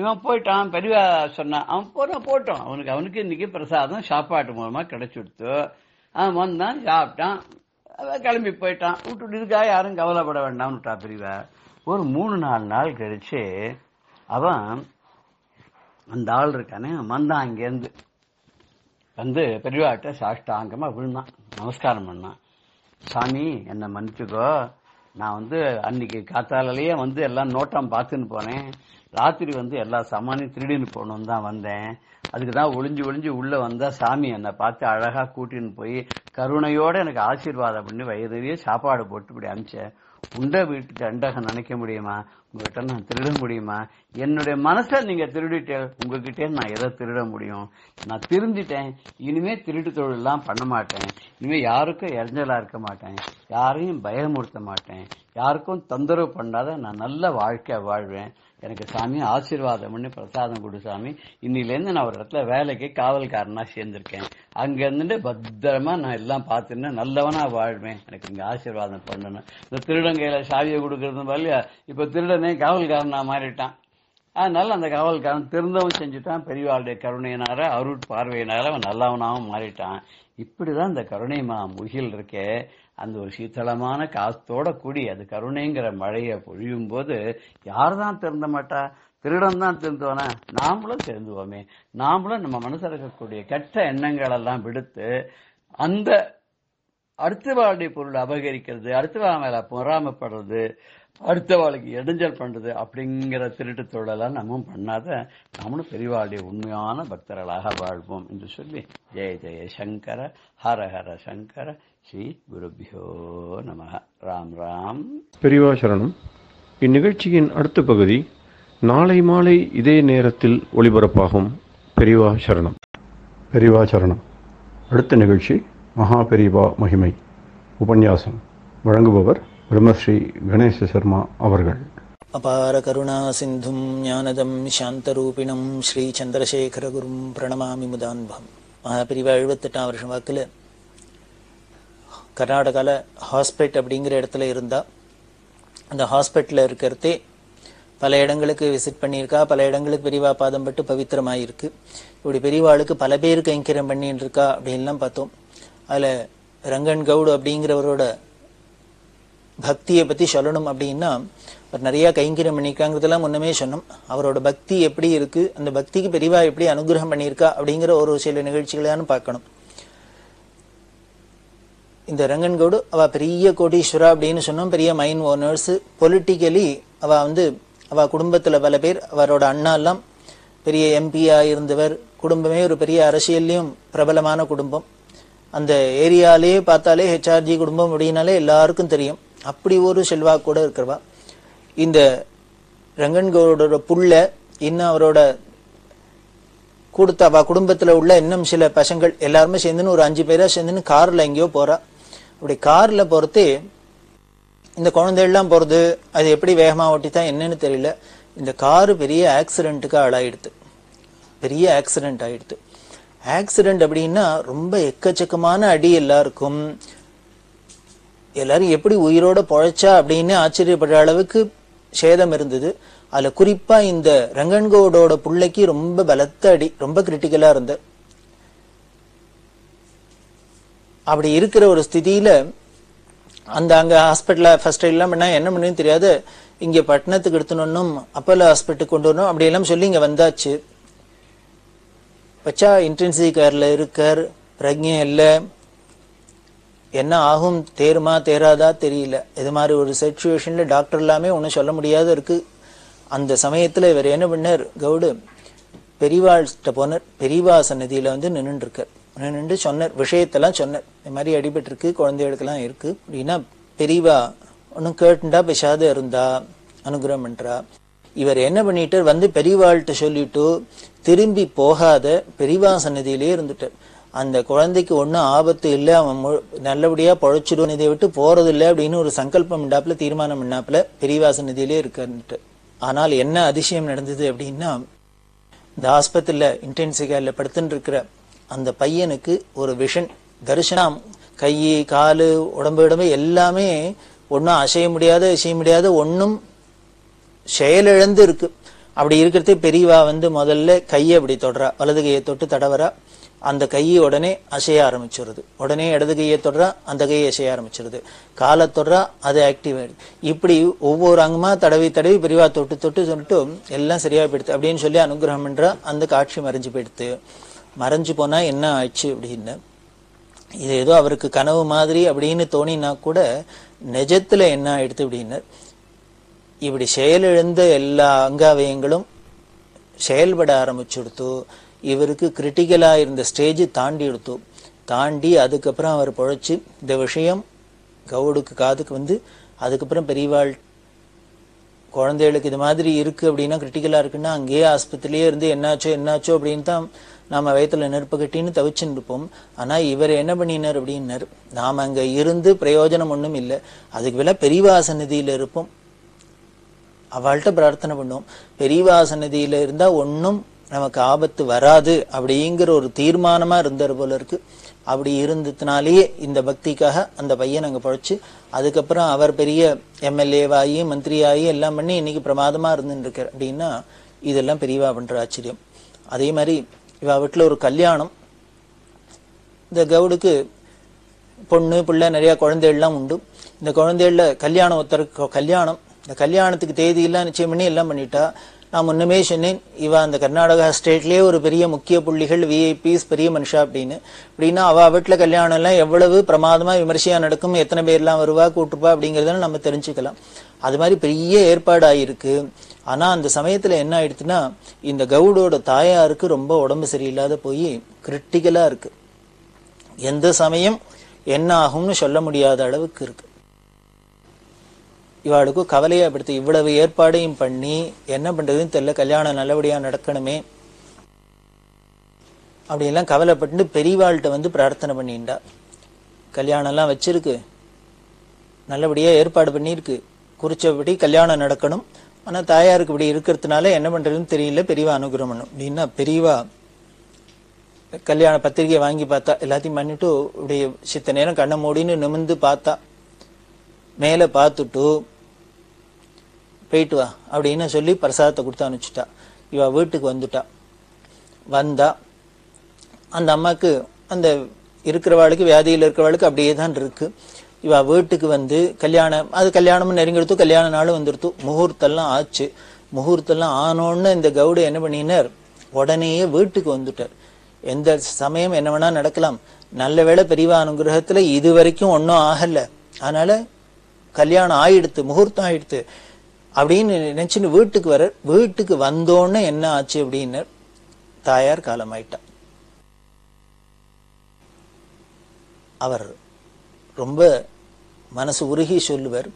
இவன் போயிட்டான். பெரியவா சொன்னான் அவன் போட்டோம், அவனுக்கு இன்னைக்கு பிரசாதம் சாப்பாட்டு மூலமா கிடைச்சுடுத்து. அவன் வந்தான், சாப்பிட்டான், கிளம்பி போயிட்டான். விட்டுட்டு இதுக்காக யாரும் கவலைப்பட வேண்டாம்னுட்டா பெரியவா. ஒரு 3-4 நாள் கழிச்சு அவன் அந்த ஆள் இருக்கானே வந்தான். அங்கேருந்து பெரியவாட்ட சாஷ்டாங்கமா விழுந்தான், நமஸ்காரம் பண்ணான். சாமி என்ன மன்னிச்சுக்கோ, நான் அன்னைக்கு காத்தாலேயே எல்லாம் நோட்டம் பார்த்துன்னு போனேன், ராத்திரி எல்லா சாமானையும் திருடின்னு போகணும்னு தான் வந்தேன். அதுக்குதான் ஒளிஞ்சு உள்ள வந்தா சாமி என்னை பார்த்து அழகா கூட்டின்னு போய் கருணையோட எனக்கு ஆசீர்வாதம் பண்ணி வயிறையே சாப்பாடு போட்டு இப்படி அனுப்பிச்சேன். உண்ட வீட்டுக்கு அண்டகம் நினைக்க முடியுமா, உங்ககிட்ட நான் திருட முடியுமா, என்னுடைய மனசை நீங்க திருடிட்டே, உங்ககிட்டே நான் எதை திருட முடியும், நான் திருந்திட்டேன், இனிமே திருட்டு தொழில் எல்லாம் பண்ண மாட்டேன், இனிமே யாருக்கும் இறஞ்சலா இருக்க மாட்டேன், யாரையும் பயமுறுத்த மாட்டேன், யாருக்கும் தொந்தரவு பண்ணாத நான் நல்ல வாழ்க்கை வாழ்வேன், எனக்கு சாமி ஆசீர்வாதம் பண்ணி பிரசாதம் கொடு சாமி, இன்னிலேருந்து நான் ஒரு இடத்துல வேலைக்கு காவல்காரனா சேர்ந்திருக்கேன், அங்க இருந்துட்டு பத்திரமா நான் எல்லாம் பார்த்துன்னு நல்லவனா வாழ்வேன், எனக்கு இங்க ஆசீர்வாதம் பண்ணணும். இந்த திருடங்கையில சாவியை கொடுக்கறது இல்லையா, இப்ப திருடனே காவல்காரனா மாறிட்டான். அதனால அந்த காவல்காரன் திருந்தவும் செஞ்சுட்டான். பெரியவாளுடைய கருணையினால அருட்பார்வையினால அவன் நல்லவனாவும் மாறிட்டான். இப்படிதான் இந்த கருணை முகில் இருக்கே, அந்த ஒரு சீத்தளமான காத்தோட கூடி அது கருணைங்கிற மழையை பொழியும் போது யார்தான் திருந்த மாட்டா, திருடன் தான் திருந்துவானா, நாமளும் திருந்துவோமே, நாமளும் நம்ம மனசுல இருக்கக்கூடிய கெட்ட எண்ணங்கள் எல்லாம் விடுத்து அந்த அடுத்தவாளுடைய பொருள் அபகரிக்கிறது, அடுத்தவா மேல பொறாமப்படுறது, அடுத்தவாளுக்கு இடைஞ்சல் பண்றது அப்படிங்கிற திருட்டு தொழிலெல்லாம் நம்ம பண்ணாத நம்மளும் பெரியவாளுடைய உண்மையான பக்தர்களாக வாழ்வோம் என்று சொல்லி ஜெய ஜெய சங்கர ஹர ஹர சங்கர ஸ்ரீ குருபியோ நம. ராம் ராம். பெரியவா சரணம். இந்நிகழ்ச்சியின் அடுத்த பகுதி நாளை மாலை இதே நேரத்தில் ஒளிபரப்பாகும். பெரிவா சரணம். பெரிவா சரணம். அடுத்த நிகழ்ச்சி மகா பெரிவா மகிமை உபன்யாசம். வழங்குபவர் பிரம்மஸ்ரீ கணேச சர்மா அவர்கள். அபார கருணா சிந்தும் ஞானதம் சாந்தரூபிணம் ஸ்ரீ சந்திரசேகரகுரும் பிரணமாமி முதான்பம். மகாபிரிவா 78ஆம் வருஷம் வாக்கில் கர்நாடகாவில் ஹாஸ்பிட்டல் அப்படிங்கிற இடத்துல இருந்தா. அந்த ஹாஸ்பிட்டலில் இருக்கிறதே பல இடங்களுக்கு விசிட் பண்ணியிருக்கா. பல இடங்களுக்கு பெரியவா பாதம் பட்டு பவித்திரமாயிருக்கு. இப்படி பெரியவாளுக்கு பல பேர் கைங்கரியம் பண்ணிட்டு இருக்கா அப்படின்லாம் பார்த்தோம். அதில் ரங்கன் கவுடு அப்படிங்கிறவரோட பக்தியை பற்றி சொல்லணும் அப்படின்னா, அவர் நிறையா கைங்கரியம் பண்ணியிருக்காங்கிறதெல்லாம் முன்னமே சொன்னோம். அவரோட பக்தி எப்படி இருக்கு, அந்த பக்திக்கு பெரியவா எப்படி அனுகிரகம் பண்ணியிருக்கா அப்படிங்கிற ஒரு சில நிகழ்ச்சிகளான்னு பார்க்கணும். இந்த ரங்கன் கவுடு அவ பெரிய கோடீஸ்வரா அப்படின்னு சொன்னோம். பெரிய மைன் ஓனர்ஸ். பொலிட்டிக்கலி அவ குடும்பத்துல பல பேர், அவரோட அண்ணா எல்லாம் பெரிய எம்பியா இருந்தவர். குடும்பமே ஒரு பெரிய அரசியல்லையும் பிரபலமான குடும்பம். அந்த ஏரியாலேயே பார்த்தாலே ஹெச்ஆர்ஜி குடும்பம் அப்படின்னாலே எல்லாருக்கும் தெரியும். அப்படி ஒரு செல்வா கூட இருக்கிறவா. இந்த ரங்கன் கவுடோட புள்ள இன்னும் அவரோட கொடுத்த அவ குடும்பத்துல உள்ள இன்னும் சில பசங்கள் எல்லாருமே சேர்ந்துன்னு ஒரு 5 பேரா சேர்ந்துன்னு கார்ல எங்கேயோ போறா. அப்படி கார்ல போறதே இந்த குழந்தைகள்லாம் போறது, அது எப்படி வேகமா ஓட்டித்தான் என்னன்னு தெரியல. இந்த காரு பெரிய ஆக்சிடென்ட்டுக்கு ஆளாயிடுது. பெரிய ஆக்சிடென்ட் ஆயிடுது. ஆக்சிடென்ட் அப்படின்னா ரொம்ப எக்கச்சக்கமான அடி எல்லாருக்கும். எல்லாரும் எப்படி உயிரோட பொழைச்சா அப்படின்னு ஆச்சரியப்படுற அளவுக்கு சேதம் இருந்தது. அதுல குறிப்பா இந்த ரங்கன்கோடோட பிள்ளைக்கு ரொம்ப பலத்த அடி, ரொம்ப கிரிட்டிக்கலா இருந்த. அப்படி இருக்கிற ஒரு ஸ்திதியில அங்க ஹாஸ்பிட்டல்ல ஃபர்ஸ்ட் எல்லாம் பண்ணா என்ன பண்ணுன்னு தெரியாது. இங்க பட்டணத்துக்கு எடுத்துனோம், அப்போலோ ஹாஸ்பிட்டலுக்கு கொண்டு வரணும் அப்படி எல்லாம் சொல்லி இங்க வந்தாச்சு. பச்சா இன்டென்சிவ் கேர்ல இருக்கார். பிரஜை இல்லை. என்ன ஆகும், தேருமா தேராதா தெரியல. இது மாதிரி ஒரு சிச்சுவேஷன்ல டாக்டர் எல்லாமே ஒன்றும் சொல்ல முடியாத இருக்கு. அந்த சமயத்துல இவர் என்ன பண்ணார், கவுடு பெரியவாள்கிட்ட போனார். பெரியவா சன்னதியில நின்றுட்டு இருக்கார். நின்று சொன்னார், விஷயத்தெல்லாம் சொன்னார். இந்த மாதிரி அடிபட்டு இருக்கு, குழந்தைகளுக்கெல்லாம் இருக்கு அப்படின்னா பெரியவா ஒன்னும் கேட்டுண்டா பேசாத இருந்தா அனுகிரகம் பண்றா. இவர் என்ன பண்ணிட்டார், பெரியவாள்கிட்ட சொல்லிட்டு திரும்பி போகாத பெரியவா சன்னதியிலே இருந்துட்டார். அந்த குழந்தைக்கு ஒன்றும் ஆபத்து இல்லை, அவன் நல்லபடியா பொழைச்சிடுவோம், இதை விட்டு போறது இல்லை அப்படின்னு ஒரு சங்கல்பம் பண்ணாப்புல, தீர்மானம் பண்ணாப்புல பெரியவா சன்னதியிலே இருக்காருன்ட்டு. ஆனால் என்ன அதிசயம் நடந்தது அப்படின்னா, இந்த ஆஸ்பத்திரியில இன்டென்சிவ் கேர்ல படுத்துட்டு இருக்கிற அந்த பையனுக்கு ஒரு விஷன் தரிசனம். கை காலு உடம்பு எல்லாமே ஒன்னும் அசைய முடியாத ஒன்னும் செயலிழந்து இருக்கு. அப்படி இருக்கிறதே பெரியவா முதல்ல கையை அப்படி தொடரா, வலது கையை தொட்டு தடவரா. அந்த கையை உடனே அசைய ஆரம்பிச்சிருது. உடனே இடது கையை தொடரா, அந்த கையை அசைய ஆரம்பிச்சிருது. காலை தொடரா, அது ஆக்டிவ் ஆயிடுது. இப்படி ஒவ்வொரு அங்கமா தடவி பெரியவா தொட்டு சொல்லிட்டு எல்லாம் சரியா போயிடுது அப்படின்னு சொல்லி அனுகிரகம் பண்றா. அந்த காட்சி மறைஞ்சு போயிடுது. மறைஞ்சு போனா என்ன ஆச்சு அப்படின்னு, இது ஏதோ அவருக்கு கனவு மாதிரி அப்படின்னு தோணினா கூட நிஜத்துல என்ன ஆயிடுது அப்படின்னு, இப்படி செயலிழந்த எல்லா அங்காவயங்களும் செயல்பட ஆரம்பிச்சுடுத்து. இவருக்கு கிரிட்டிக்கலா இருந்த ஸ்டேஜ் தாண்டி அதுக்கப்புறம் அவர் பொழைச்சு இந்த விஷயம் கவுடுக்கு காதுக்கு அதுக்கப்புறம் பெரியவாள் குழந்தைகளுக்கு இது மாதிரி இருக்கு அப்படின்னா, கிரிட்டிக்கலா இருக்குன்னா அங்கேயே ஆஸ்பத்திரியிலேயே இருந்து என்னாச்சோ அப்படின்னு தான் நாம வயத்துல நெருப்பு கட்டின்னு தவிச்சுன்னு இருப்போம். ஆனா இவர் என்ன பண்ணினார் அப்படின்னாரு, நாம அங்க இருந்து பிரயோஜனம் ஒண்ணும் இல்லை, அதுக்கு மேல பெரியவா சன்னதியில இருப்போம், அவள்கிட்ட பிரார்த்தனை பண்ணுவோம், பெரியவா சன்னதியில இருந்தா ஒன்னும் நமக்கு ஆபத்து வராது அப்படிங்கிற ஒரு தீர்மானமா இருந்தார் போல இருக்கு. அப்படி இருந்ததுனாலேயே இந்த பக்திக்காக அந்த பையன் அங்க பொழைச்சு அதுக்கப்புறம் அவர் பெரிய எம்எல்ஏவாகி மந்திரியாகி எல்லாம் பண்ணி இன்னைக்கு பிரமாதமா இருந்துட்டு இருக்கார் அப்படின்னா, இதெல்லாம் பெரியவா பண்ற ஆச்சரியம். அதே மாதிரி இவ வீட்டுல ஒரு கல்யாணம். இந்த கவுடுக்கு பொண்ணு பிள்ளை நிறைய குழந்தைகள்லாம் உண்டு. இந்த குழந்தைகள்ல கல்யாணம் ஒருத்தருக்கு கல்யாணம். இந்த கல்யாணத்துக்கு தேதியெல்லாம் நிச்சயம் பண்ணி எல்லாம் பண்ணிட்டா. நான் முன்னமே சொன்னேன், இவ அந்த கர்நாடகா ஸ்டேட்லயே ஒரு பெரிய முக்கிய புள்ளிகள், விஐபிஸ், பெரிய மனுஷா அப்படின்னா அவ வீட்டுல கல்யாணம் எல்லாம் எவ்வளவு பிரமாதமா விமர்சையா நடக்கும், எத்தனை பேர்லாம் வருவா கூட்டுப்பா அப்படிங்கறத நம்ம தெரிஞ்சுக்கலாம். அது மாதிரி பெரிய ஏற்பாடு ஆயிருக்கு. ஆனா அந்த சமயத்துல என்ன ஆயிடுச்சுன்னா, இந்த கவுடோட தாயாருக்கு ரொம்ப உடம்பு சரியில்லாத போய் கிரிட்டிக்கலா இருக்கு. எந்த சமயம் என்ன ஆகும்னு சொல்ல முடியாத அளவுக்கு இருக்கு. இவாளுக்கு கவலையா படுத்து, இவ்வளவு ஏற்பாடையும் பண்ணி என்ன பண்றதுன்னு தெரியல, கல்யாணம் நல்லபடியா நடக்கணுமே. அப்படியெல்லாம் கவலைப்பட்டு பெரியவாள்கிட்ட வந்து பிரார்த்தனை பண்ணிண்டா. கல்யாணம் எல்லாம் வச்சிருக்கு, நல்லபடியா ஏற்பாடு பண்ணியிருக்கு, குறிச்சபடி கல்யாணம் நடக்கணும். ஆனா தாயாருக்கு இப்படி இருக்கிறதுனால என்ன பண்றதுன்னு தெரியல, பெரியவா அனுகிரகம் பண்ணும் அப்படின்னா பெரியவா கல்யாண பத்திரிகை வாங்கி பார்த்தா, எல்லாத்தையும் பண்ணிட்டு இப்படி சித்த நேரம் கண்ணை மூடின்னு நிமிந்து பார்த்தா, மேல பார்த்துட்டு போயிட்டு வா அப்படின்னு சொல்லி பிரசாதத்தை கொடுத்து அனுப்பிச்சுட்டா. இவ வீட்டுக்கு வந்துட்டா. வந்தா அந்த அம்மாக்கு அந்த இருக்கிறவாளுக்கு வியாதியில் இருக்கிறவாளுக்கு அப்படியே தான் இருக்கு. இவ வீட்டுக்கு வந்து கல்யாணம் நெருங்கிடுத்து, கல்யாண நாளும் வந்துடுத்து, முகூர்த்தெல்லாம் ஆச்சு. முகூர்த்தெல்லாம் ஆனோன்னு இந்த கவுடு என்ன பண்ணினார், உடனேயே வீட்டுக்கு வந்துட்டார். எந்த சமயம் என்ன வேணா நடக்கலாம், நல்ல வேளை பெரியவா அனுகிரகத்துல இது வரைக்கும் ஒன்னும் ஆகல, அதனால கல்யாணம் ஆயிடுத்து, முகூர்த்தம் ஆயிடுத்து அப்படின்னு நினைச்சுன்னு வீட்டுக்கு வர. வீட்டுக்கு வந்தோன்னு என்ன ஆச்சு அப்படின்னு தாயார் காலமாயிட்டா. அவர் ரொம்ப மனசு உருகி சொல்லுவார்,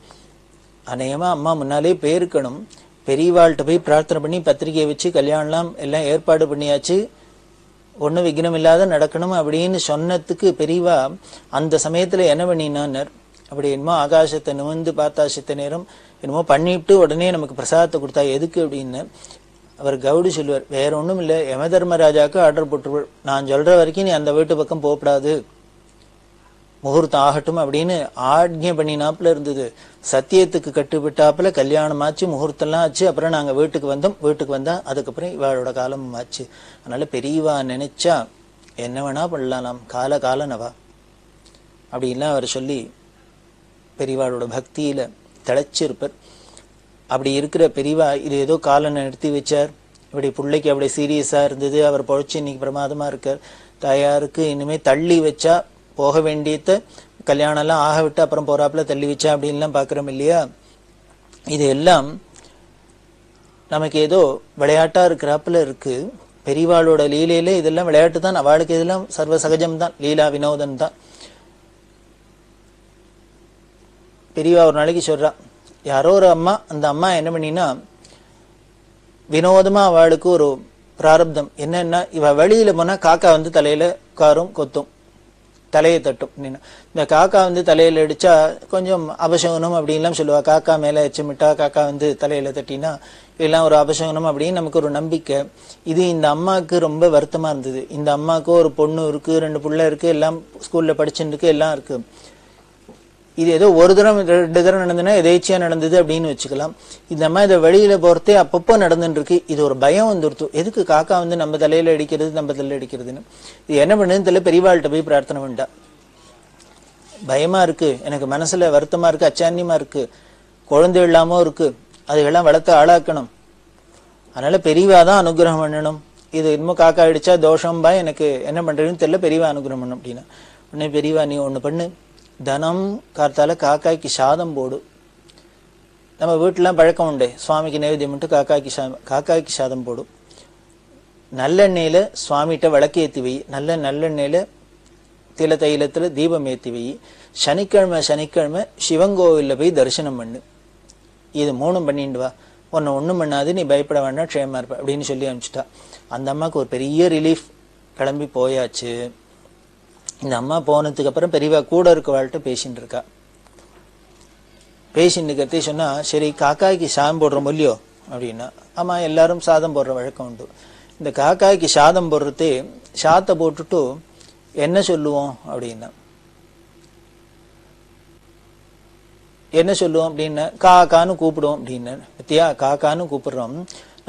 அநேகமா அம்மா முன்னாலே போயிருக்கணும், பெரியவாள்கிட்ட போய் பிரார்த்தனை பண்ணி பத்திரிகையை வச்சு கல்யாணம் எல்லாம் ஏற்பாடு பண்ணியாச்சு, ஒன்னும் விக்னம் இல்லாத நடக்கணும் அப்படின்னு சொன்னதுக்கு பெரியவா அந்த சமயத்துல என்ன பண்ணினார், அப்படி என்னமோ ஆகாசத்தை நிமிர்ந்து பார்த்தா சித்த நேரம் என்னமோ பண்ணிவிட்டு உடனே நமக்கு பிரசாதத்தை கொடுத்தா. எதுக்கு அப்படின்னு அவர் கவுடி சொல்லுவார், வேற ஒண்ணும் இல்லை, யம தர்மராஜாவுக்கு ஆர்டர் போட்டுருவார், நான் சொல்ற வரைக்கும் நீ அந்த வீட்டு பக்கம் போகப்படாது, முகூர்த்தம் ஆகட்டும் அப்படின்னு ஆக்ஞை பண்ணினாப்புல இருந்தது. சத்தியத்துக்கு கட்டுவிட்டாப்புல கல்யாணம் ஆச்சு, முகூர்த்தம்லாம் ஆச்சு. அப்புறம் நாங்க வீட்டுக்கு வந்தோம். வீட்டுக்கு வந்தா அதுக்கப்புறம் இவாளோட காலமும் ஆச்சு. அதனால பெரியவா நினைச்சா என்ன வேணா பண்ணலாம், காலனவா அப்படின்லாம் அவர் சொல்லி பெரியவாளோட பக்தியில திளைச்சிருப்பார். அப்படி இருக்கிற பெரியவா இது ஏதோ காலனை நிறுத்தி வச்சார். இப்படி பிள்ளைக்கு அப்படி சீரியஸா இருந்தது, அவர் பொழைச்சு இன்னைக்கு பிரமாதமா இருக்கார். தாயாருக்கு இனிமே தள்ளி வச்சா போக வேண்டியத கல்யாணம் எல்லாம் ஆக விட்டு அப்புறம் போறாப்புல தள்ளி வச்சா அப்படின்லாம் பாக்குறோம் இல்லையா. இது எல்லாம் நமக்கு ஏதோ விளையாட்டா இருக்கிறாப்புல இருக்கு. பெரியவாளோட லீலையில இதெல்லாம் விளையாட்டு தான், அவளுக்கு இதெல்லாம் சர்வ சகஜம் தான், லீலா வினோதம் தான். பெரியவா ஒரு நாளைக்கு சொல்றா, யாரோ ஒரு அம்மா, அந்த அம்மா என்ன பண்ணினா வினோதமா அவளுக்கு ஒரு பிராரப்தம் என்னன்னா, இவ வெளியில போனா காக்கா வந்து தலையில காரும் கொத்தும், தலையை தட்டும். இந்த காக்கா வந்து தலையில அடிச்சா கொஞ்சம் அபசகுனம் அப்படின்லாம் சொல்லுவா. காக்கா மேல எச்சமிட்டா காக்கா வந்து தலையில தட்டினா இதெல்லாம் ஒரு அபசகுனம் அப்படின்னு நமக்கு ஒரு நம்பிக்கை. இது இந்த அம்மாவுக்கு ரொம்ப வருத்தமா இருந்தது. இந்த அம்மாவுக்கு ஒரு பொண்ணு இருக்கு, 2 பிள்ளை இருக்கு, எல்லாம் ஸ்கூல்ல படிச்சுட்டு இருக்கு, எல்லாம் இருக்கு. இது ஏதோ ஒரு தரம் 2 தரம் நடந்ததுன்னா எதேச்சியா நடந்தது அப்படின்னு வச்சுக்கலாம். இந்த அம்மா இதை வெளியில போறதே அப்பப்போ நடந்துட்டு இருக்கு. இது ஒரு பயம் வந்துருத்து, எதுக்கு காக்கா வந்து நம்ம தலையில அடிக்கிறது, நம்ம தலையில அடிக்கிறதுன்னு. இது என்ன பண்ணுதுன்னு தெரியல. பெரியவாள்கிட்ட போய் பிரார்த்தனை பண்ணிட்டா, பயமா இருக்கு, எனக்கு மனசுல வருத்தமா இருக்கு, அச்சான்யமா இருக்கு, குழந்தை இல்லாமோ இருக்கு, அதுக்கெல்லாம் வளர்த்து ஆளாக்கணும், அதனால பெரியவாதான் அனுகிரகம் பண்ணணும். இது இன்னும் காக்கா அடிச்சா தோஷம்பா, எனக்கு என்ன பண்றதுன்னு தெரியல, பெரியவா அனுகிரகம் பண்ணணும் அப்படின்னா. உடனே பெரியவா நீ ஒண்ணு பண்ணு, தனம் காத்தால காக்காய்க்கு சாதம் போடு. நம்ம வீட்டுலாம் பழக்கம் உண்டு, சுவாமிக்கு நைவேத்தியம் மட்டும் காக்காய்க்கு சாதம் போடும். நல்லெண்ணெயில சுவாமிகிட்ட விளக்கேத்தி வை, நல்லெண்ணெயில தில தைலத்துல தீபம் ஏத்தி வை. சனிக்கிழமை சிவங்கோவில்ல போய் தரிசனம் பண்ணு. இது 3 பண்ணிட்டு வா, உன்னை ஒண்ணும் பண்ணாது, நீ பயப்பட வேண்டாம், க்ஷேமா இருப்ப அப்படின்னு சொல்லி அனுப்பிச்சுட்டா. அந்த அம்மாவுக்கு ஒரு பெரிய ரிலீஃப், கிளம்பி போயாச்சு. இந்த அம்மா போனதுக்கு அப்புறம் பெரியவா கூட இருக்கவாள்கிட்ட பேசிட்டு இருக்கா. பேசிட்டு இருக்கிறதே சொன்னா, சரி காக்காய்க்கு சாதம் போடுறோம் இல்லையோ அப்படின்னா, ஆமா எல்லாரும் சாதம் போடுற வழக்கம் உண்டு. இந்த காக்காய்க்கு சாதம் போடுறதே சாத்தை போட்டுட்டு என்ன சொல்லுவோம் அப்படின்னா, என்ன சொல்லுவோம் அப்படின்னா காக்கான்னு கூப்பிடுவோம் அப்படின்னு. பத்தியா, காக்கான்னு கூப்பிடுறோம்.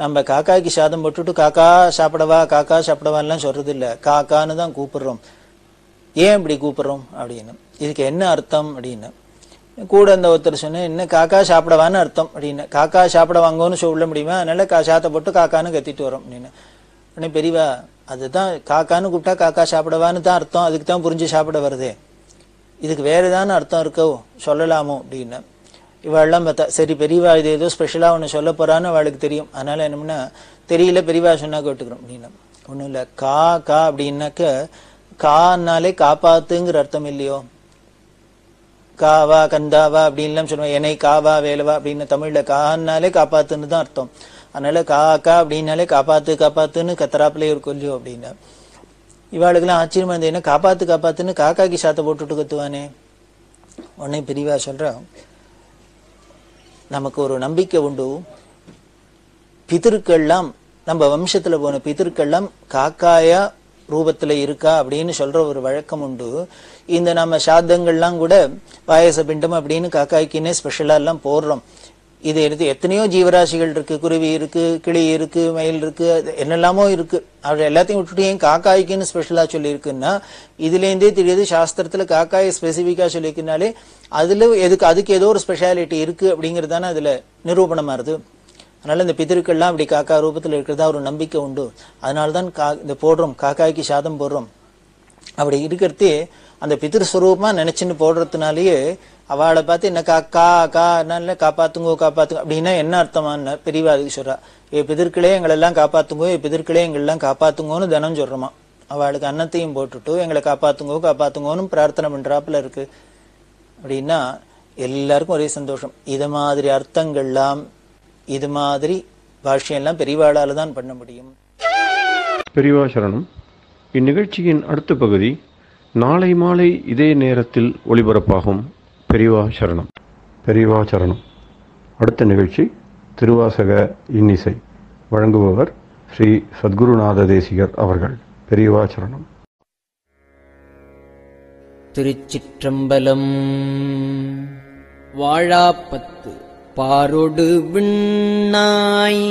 நம்ம காக்காய்க்கு சாதம் போட்டுட்டு காக்கா சாப்பிடவான்லாம் சொல்றது இல்ல, காக்கான்னு தான் கூப்பிடுறோம். ஏன் இப்படி கூப்பிடுறோம் அப்படின்னு, இதுக்கு என்ன அர்த்தம் அப்படின்னு கூட அந்த ஒருத்தர் சொன்ன, என்ன காக்கா சாப்பிடவான்னு அர்த்தம் அப்படின்னு. காக்கா சாப்பிட வாங்கன்னு சொல்ல முடியுமா, அதனால சாத்தை போட்டு காக்கான்னு கத்திட்டு வரோம் அப்படின்னு. உடனே பெரியவா, அதுதான் காக்கான்னு கூப்பிட்டா காக்கா சாப்பிடவான்னு தான் அர்த்தம், அதுக்கு தான் புரிஞ்சு சாப்பிட வருதே, இதுக்கு வேற ஏதான அர்த்தம் இருக்கோ சொல்லலாமோ அப்படின்னு. இவாள்லாம் பார்த்தா, சரி பெரியவா இது ஏதோ ஸ்பெஷலா ஒண்ணு சொல்ல போறான்னு அவளுக்கு தெரியும், அதனால என்னமுன்னா தெரியல, பெரியவா சொன்னா கேட்டுக்கிறோம் அப்படின்னா. ஒண்ணும் இல்ல, கா அப்படின்னாக்க கான்னாலே காப்பாத்துங்கிற அர்த்தம் இல்லையோ. காவா கந்தாவா அப்படின்லாம் சொல்லுவாங்க, என்னை காவா வேலவா அப்படின்னு. தமிழ்ல கான்னாலே காப்பாத்துன்னு தான் அர்த்தம். அதனால காக்கா அப்படின்னாலே காப்பாத்துன்னு கத்தராப்பிலே இருக்கும் இல்லையோ அப்படின்னா. இவாளுக்கெல்லாம் ஆச்சரியமா இருந்தது, என்ன காப்பாத்து காப்பாத்துன்னு காக்காக்கி சாத்த போட்டுட்டு கத்துவானே. உடனே பெரியவா சொல்ற, நமக்கு ஒரு நம்பிக்கை உண்டு, பிதர்கள்லாம் நம்ம வம்சத்துல போன பிதர்கள்லாம் காக்காயா ரூபத்துல இருக்கா அப்படின்னு சொல்ற ஒரு வழக்கம் உண்டு. இந்த நம்ம சாத்தங்கள்லாம் கூட பாயச பிண்டம் அப்படின்னு காக்காய்க்குன்னே ஸ்பெஷலா எல்லாம் போடுறோம். இது எடுத்து எத்தனையோ ஜீவராசிகள் இருக்கு, குருவி இருக்கு, கிளி இருக்கு, மயில் இருக்கு, என்னெல்லாமோ இருக்கு. அவர் எல்லாத்தையும் விட்டுட்டு ஏன் காக்காய்க்குன்னு ஸ்பெஷலா சொல்லி இருக்குன்னா, இதுல இருந்தே தெரியுது சாஸ்திரத்துல காக்காயை ஸ்பெசிபிக்கா சொல்லியிருக்குனாலே அதுல அதுக்கு ஏதோ ஒரு ஸ்பெஷாலிட்டி இருக்கு அப்படிங்கிறது தானே அதுல நிரூபணமா இருது. அதனால இந்த பிதர்கள்லாம் அப்படி காக்கா ரூபத்துல இருக்கிறதா ஒரு நம்பிக்கை உண்டு. அதனால்தான் இந்த போடுறோம், காக்காய்க்கு சாதம் போடுறோம். அப்படி இருக்கிறதே அந்த பிதிருஸ்வரூபமா நினைச்சுன்னு போடுறதுனாலயே அவளை பார்த்து என்ன காக்கா என்ன காப்பாத்துங்கோ காப்பாத்துங்க அப்படின்னா என்ன அர்த்தமான்னு பெரியவா அதுக்கு சொல்றா, பிதர்களே எங்களெல்லாம் காப்பாத்துங்கோ, பிதர்களே எங்களெல்லாம் காப்பாத்துங்கோன்னு தினம் சொல்றோமா. அவளுக்கு அன்னத்தையும் போட்டுட்டு எங்களை காப்பாத்துங்கோ காப்பாத்துங்கோன்னு பிரார்த்தனை பண்றாப்புல இருக்கு. அப்படின்னா எல்லாருக்கும் ஒரே சந்தோஷம். இது மாதிரி அர்த்தங்கள்லாம், இது மாதிரி பாஷ்யம்லாம் பெரியவாளால தான் பண்ண முடியும். பெரியவா சரணம். இந்நிகழ்ச்சியின் அடுத்த பகுதி நாளை மாலை இதே நேரத்தில் ஒளிபரப்பாகும். பெரியவா சரணம். பெரியவா சரணம். அடுத்த நிகழ்ச்சி திருவாசக இன்னிசை. வழங்குபவர் ஸ்ரீ சத்குருநாத தேசிகர் அவர்கள். பெரியவா சரணம். திருச்சிற்றம்பலம். வாழாப்பத்து பாரொடு விண்ணாய்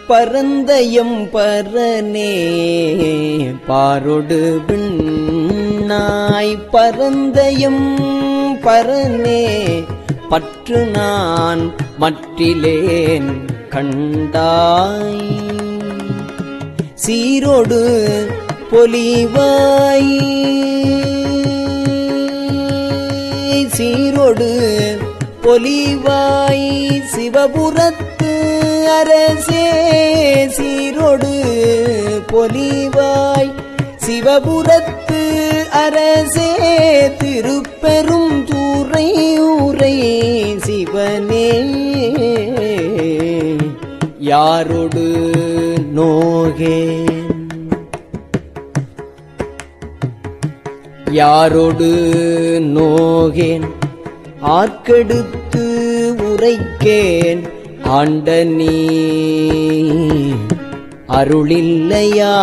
பரந்தயம் பரனே, பாரொடு விண்ணாய் பரந்தயம் பரனே, பற்று நான் மற்றிலேன் கண்டாய், சீரோடு பொலிவாய் சீரோடு பொலிவாய் சிவபுரத்து அரசே, சீரோடு பொலிவாய் சிவபுரத்து அரசே, திருப்பெரும் தூரை ஊரை சிவனே, யாரோடு நோகேன் யாரோடு நோகேன், ஆர்க்கெடுத்து உரைக்கேன் ஆண்டனீ, அருளில்லையானால்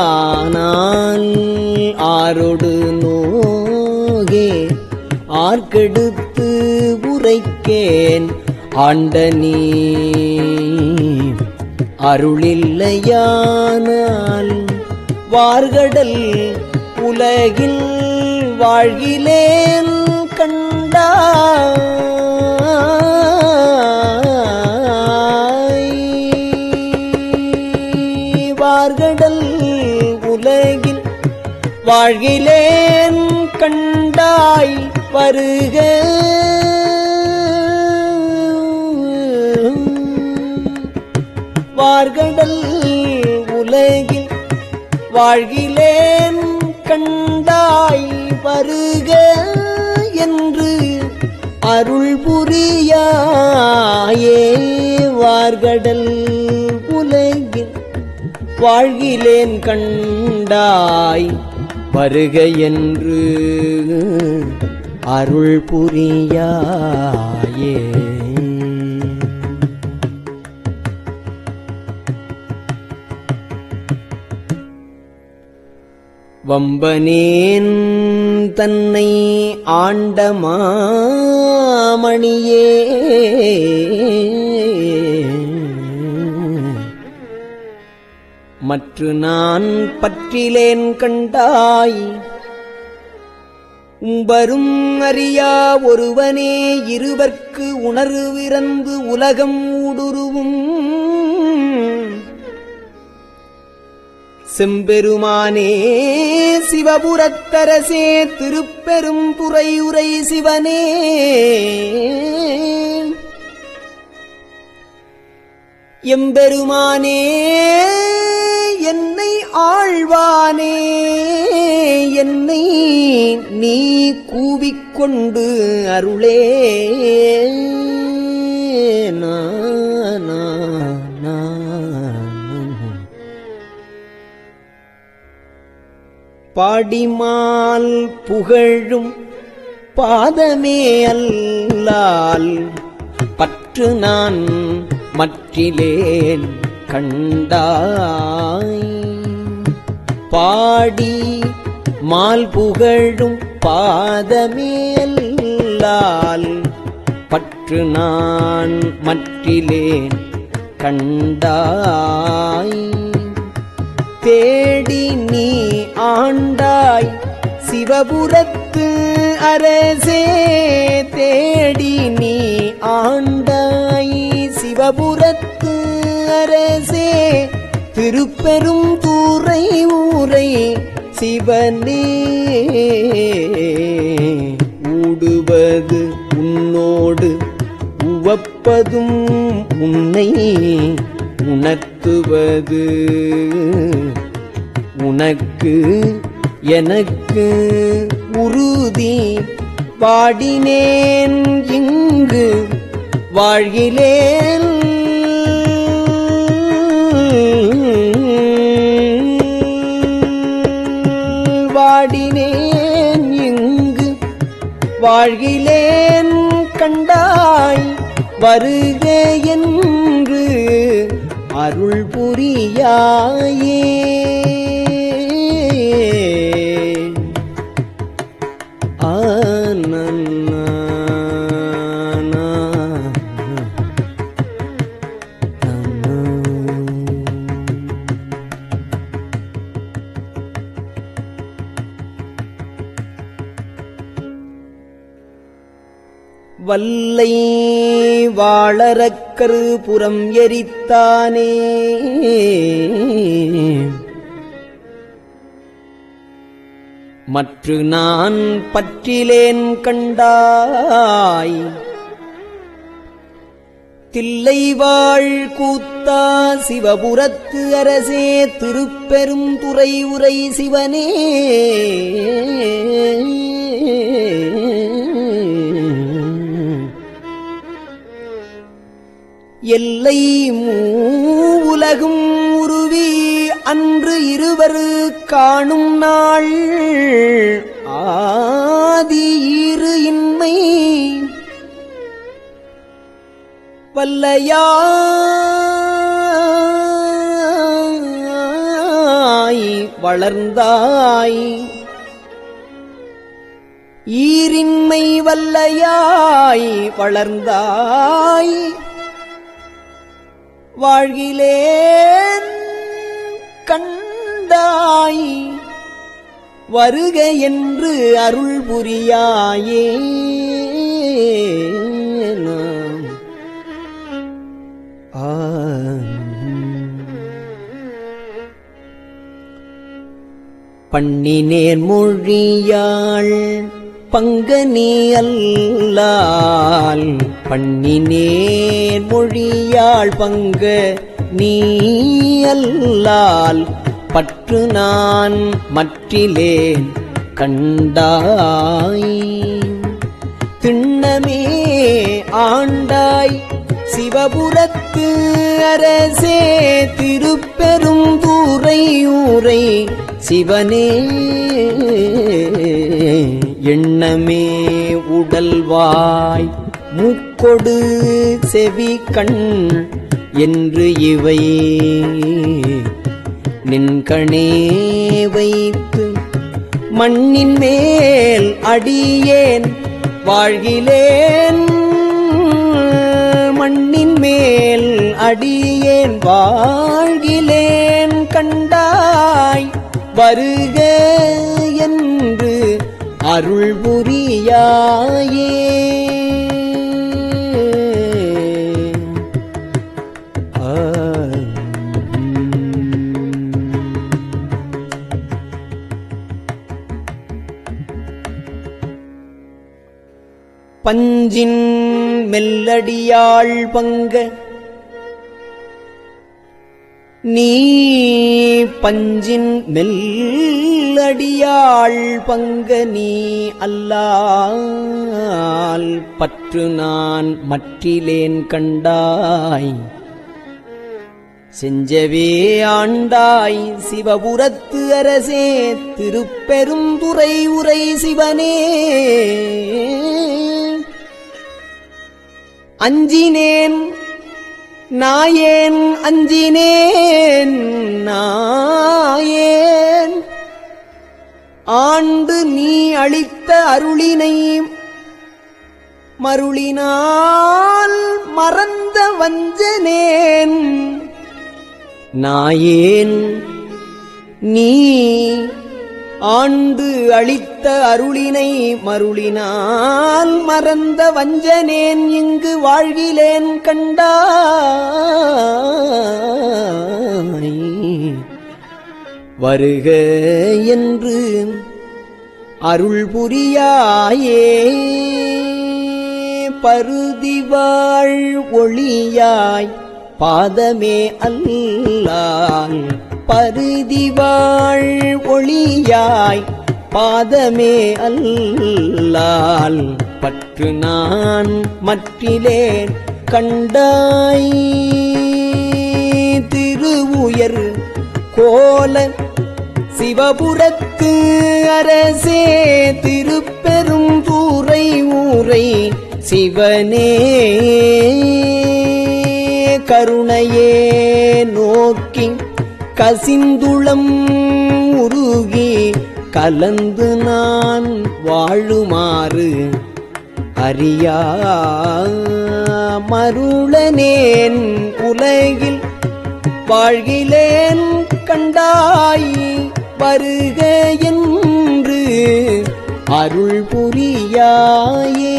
ஆரோடு நோகேன், ஆர்க்கெடுத்து உரைக்கேன் ஆண்டனீ, அருளில்லையானால் வார்கடல் உலகில் வாழ்கிலேன் கண்டாய், வார்கடல் உலகில் வாழ்கிலேன் கண்டாய், வருக வார்கடல் உலகில் வாழ்கிலேன் கண்டாய், வருக என்று அருள் புரியாயே, வார்கடல் உலகில் வாழ்கிலேன் கண்டாய், வருக என்று அருள் புரியாயே. வம்பனேன் தன்னை ஆண்ட மாமணியே, மற்று நான் பற்றிலேன் கண்டாய், உம்பரும் அறியா ஒருவனே இருவர்க்கு உணர்விறந்து உலகம் ஊடுருவும் செம்பெருமானே சிவபுரத்தரசே, திருப்பெரும் துறையுரை சிவனே, எம்பெருமானே என்னை ஆழ்வானே, என்னை நீ கூவிக்கொண்டு அருளே, பாடிமால் புகழும் பாதமே அல்லால் பற்று நான் மற்றிலேன் கண்டாய். பாடி மால் புகழும் பாதமே அல்லால் பற்று நான் மற்றிலேன் கண்டாய். தேடி நீ ஆண்டாய் சிவபுரத்து அரசே, தேடி நீ ஆண்டாய் சிவபுரத்து அரசே, திருப்பெரும் தூரை ஊரை சிவனே. ஊடுவது உன்னோடு உவப்பதும் உன்னை உணர்த்துவது உனக்கு எனக்கு உறுதி. வாடினேன் இங்கு வாழ்கிலேன், வாடினேன் இங்கு வாழ்கிலேன் கண்டாய். வருக என்று அருள் புரியாயே. வல்லை வாழறக்கரு புறம் எரித்தானே, மற்று நான் பற்றிலேன் கண்டாய். தில்லை வாழ் கூத்தா சிவபுரத்து அரசே, திருப்பெரும் துறை உரை சிவனே. எல்லை மூவுலகும் உருவி அன்று இருவர் காணும் நாள், ஆதி ஈறு இன்மை வல்லையாய் வளர்ந்தாய். ஈரின்மை வல்லையாய் வளர்ந்தாய். வாழ்கிலேன் கண்டாய். வருக என்று அருள் புரியாயே. பண்ணினேன் மொழியாள் பங்கனி அல்லால், பண்ணினேன் மொழியாள் பங்க நீ அல்லால் பற்று நான் மற்றிலேன் கண்டாய். திண்ணமே ஆண்டாய் சிவபுரத்து அரசே, திருப்பெரும் தூரை ஊரை சிவனே. எண்ணமே உடல்வாய் மூக்கொடு செவி கண் என்று இவை நின்கணே வைத்து மண்ணின் மேல் அடியேன் வாழ்கிலேன். மண்ணின் மேல் அடியேன் வாழ்கிலேன் கண்டாய். வருக என்று அருள் புரியாயே. பஞ்சின் மெல்லடியாள் பங்க நீ பஞ்சின் மெல்லடியாள் பங்க நீ அல்லால் பற்று நான் மற்றிலேன் கண்டாய். செஞ்சவே ஆண்டாய் சிவபுரத்து அரசே திருப்பெருந்துறை உரை சிவனே அஞ்சினேன் நாயேன் அஞ்சினேன் நாயேன் ஆண்டு நீ அளித்த அருளினை மருளினால் மறந்த வஞ்சனேன் நாயேன் நீ ஆண்டு அளித்த அருளினை மருளினால் மறந்த வஞ்சனேன் இங்கு வாழ்கிலேன் கண்டாய் வருக என்று அருள் புரியாயே பருதிவாழ் ஒளியாய் பாதமே அல்லால் பருதிவாழ் ஒளியாய் பாதமே அல்லால் பற்று நான் மற்றிலேன் கண்டாய் திருவுயர் கோல சிவபுரத்து அரசே திருப்பெருந்துறை ஊரை சிவனே கருணையே நோக்கி கசிந்துளம் உருகி கலந்து நான் வாழுமாறு அறியா மருளனேன் உலகில் வாழ்கிலேன் கண்டாய் வருக என்று அருள் புரியாயே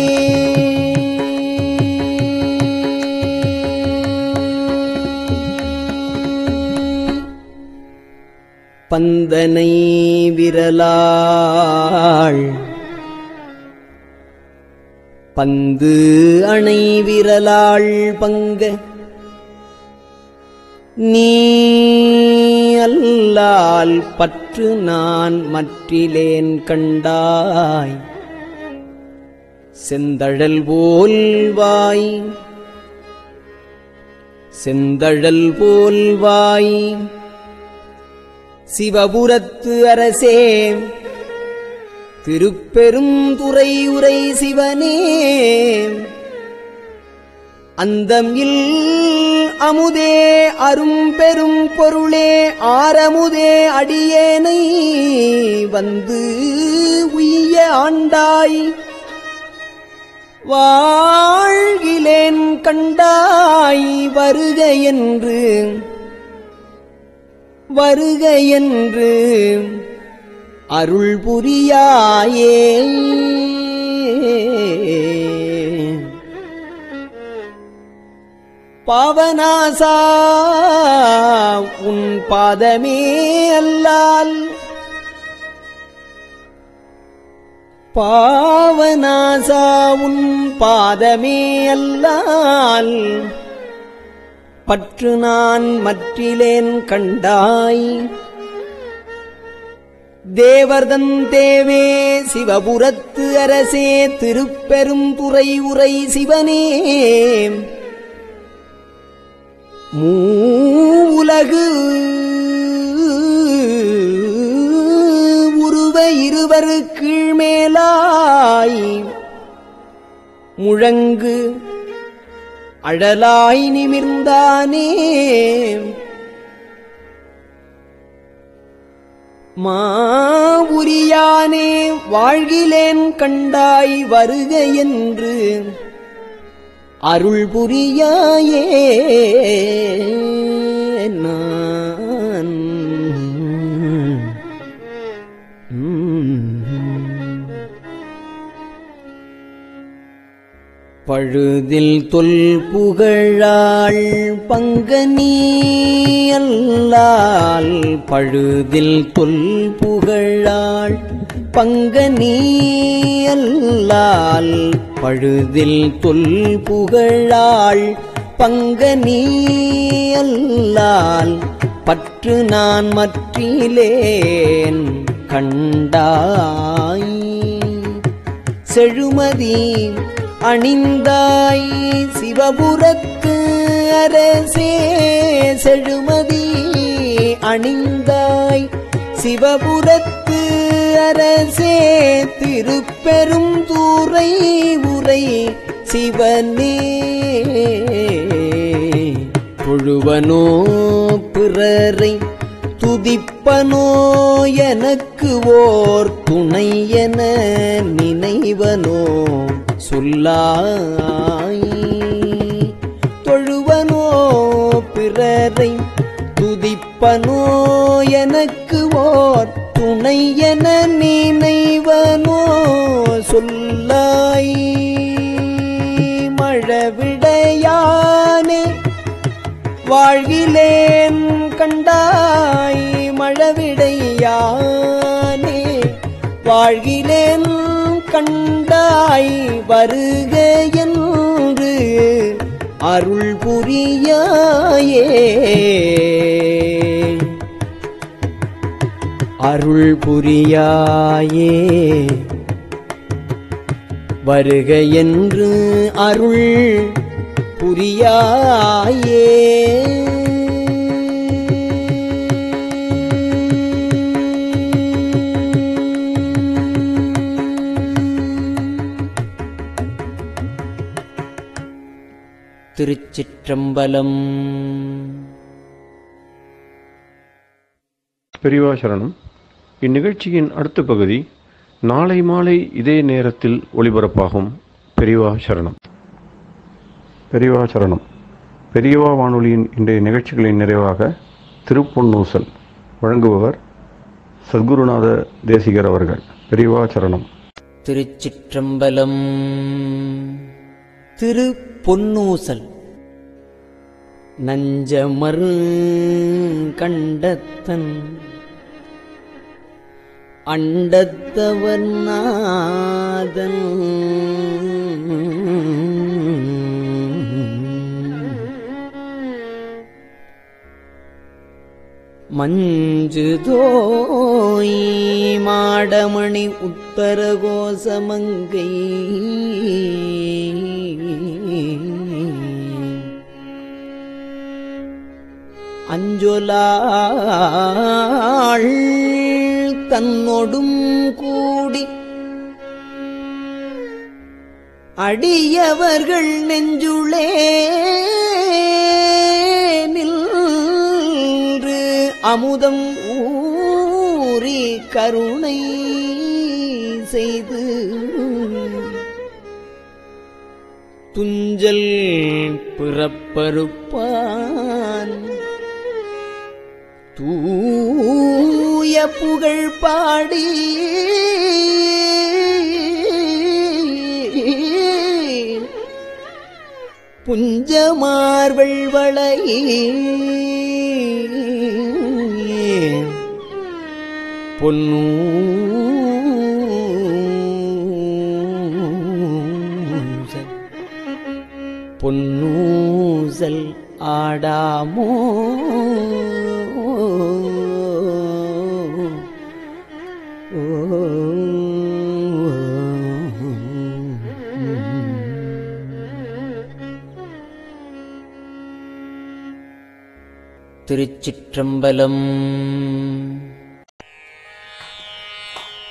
பந்தனை விரலாள் பந்து அணை விரலாள் பங்க நீ அல்லால் பற்று நான் மற்றிலேன் கண்டாய் செந்தழல் போல்வாய் செந்தழல் போல்வாய் சிவபுரத்து அரசே திருப்பெருந்துறை உரை சிவனே அந்தம் இல் அமுதே அரும்பெரும் பொருளே ஆரமுதே அடியேனை வந்து உய்ய ஆண்டாய் வாழ்கிலேன் கண்டாய் வருக என்று அருள் புரியாயே பாவநாசா உன் பாதமே அல்லால் பாவநாசா உன் பாதமே அல்லால் பற்று நான் மற்றிலேன் கண்டாய் தேவர்தன் தேவே சிவபுரத்து அரசே திருப்பெருந்துறை உரை சிவனே மூவுலகு உருவ இருவர் கீழ்மேலாய் முழங்கு அழலாய் நிமிர்ந்தானே மாவுரியானே வாழ்கிலேன் கண்டாய் வருக என்று அருள் புரியாயே நான் பழுதில் தொல் புகழாள் பங்கனி அல்லால் பழுதில் தொல் புகழாள் பங்கனி அல்லால் பழுதில் தொல் புகழாள் பங்கனி அல்லால் பற்று நான் மற்றிலேன் கண்டாய் செழுமதி அணிந்தாய் சிவபுரத்து அரசே செழுமதி அணிந்தாய் சிவபுரத்து அரசே திருப்பெரும் தூரை உரை சிவனே தொழுவனோ பிறரை துதிப்பனோ எனக்கு ஓர் துணை என நினைவனோ சொல்லாய் தொழுவனோ பிறரை துதிப்பனோ எனக்கு ஓர் துணை என நினைவனோ சொல்லாய் மழவிடையானே வாழ்கிலேன் கண்டாய் மழவிடையானே வாழ்கிலேன் கண்டாய் வருக என்று அருள் புரியாயே அருள் புரியாயே வருக என்று அருள் புரியாயே திருச்சிற்றம்பலம். பெரியவா சரணம். இந்நிகழ்ச்சியின் அடுத்த பகுதி நாளை மாலை இதே நேரத்தில் ஒளிபரப்பாகும். பெரியவா சரணம். பெரியவா சரணம். பெரியவா வானொலியின் இன்றைய நிகழ்ச்சிகளின் நிறைவாக திருப்பொன்னூசல் வழங்குபவர் சத்குருநாத தேசிகர் அவர்கள். பெரியவா சரணம். திருச்சிற்றம்பலம். திருப்பொன்னூசல். நஞ்சமர் கண்டத்தன் அண்டத்தவர் நாதன் மஞ்சுதோய் மாடமணி உத்தரகோசமங்கை அஞ்சொலாள் தன்னொடும் கூடி அடியவர்கள் நெஞ்சுளே நின்று அமுதம் ஊறி கருணை செய்து துஞ்சல் பிறப்பறுப்பான் தூய புகழ் பாடி புஞ்சமார்வள் வளை பொன்னூசல் ஆடாமோ திருச்சிற்றம்பலம்.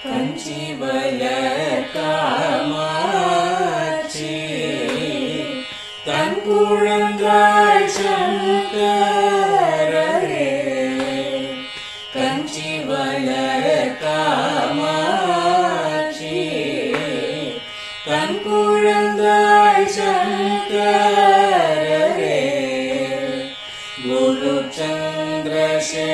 கஞ்சிவய காமாட்சி தன் குழந்தாய் சங்கரரே கஞ்சிவய காமாட்சி தன் குழந்தாய் சங்கரரே குரு சந்திரசேகரரே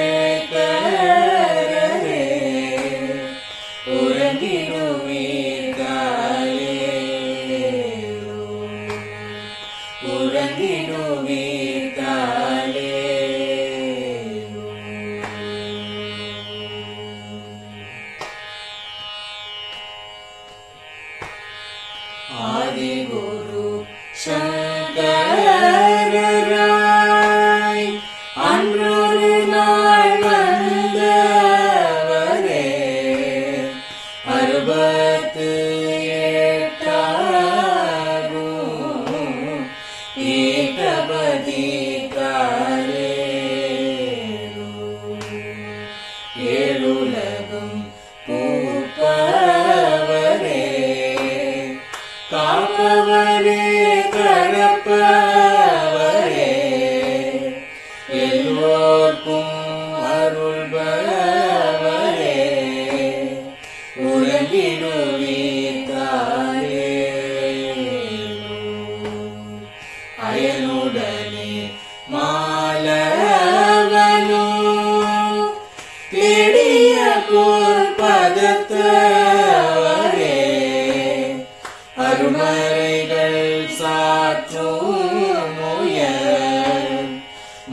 ஆதிகுரு சங்கரராய் அன்றொரு நாள் வந்தவரே 68 ஏகபதி தரப்பவரே எல்லோர்க்கும் அருள்பவரே உறங்கிடுவீத்தாரே அயனுடனே மாலவனோ தேடிய பொற்பதத்தவரே அருமறைகள் சாற்றும் முயல்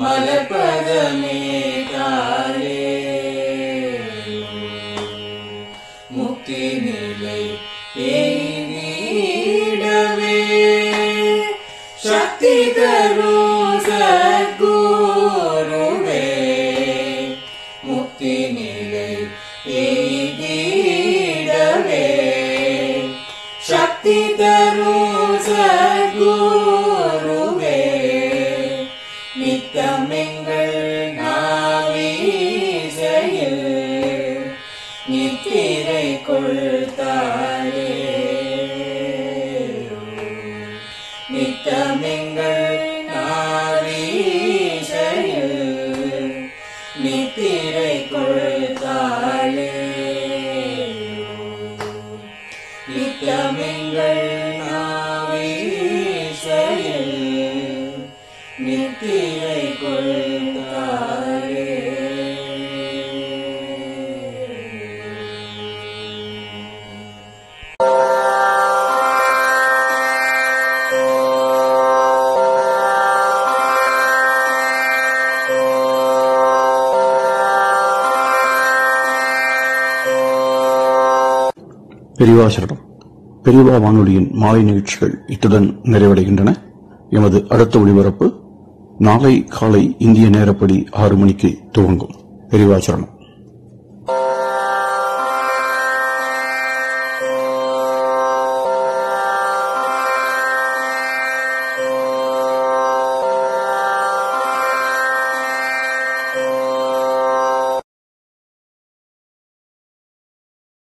மலர்பதமே தாரே முக்தி நிலை எய்திடவே சக்தி தரும் சத்குருவே முக்தி நிலை எய்திடவே சக்தி தரும் சத்குருவே நித்தமெங்கள் நாவீசையில் நித்திரை கொள்தாரே நித்தமெங்கள் நாவீசையில் நித்திரை கொள்தாளே நித்தமெங்கள் நாவீசையில் நித்திரை கொள்தாளே பெரியவா சரணம். பெரியவா வானொலியின் மாலை நிகழ்ச்சிகள் இத்துடன் நிறைவடைகின்றன. எமது அடுத்த ஒளிபரப்பு நாளை காலை இந்திய நேரப்படி 6 மணிக்கு துவங்கும். பெரியவா சரணம்.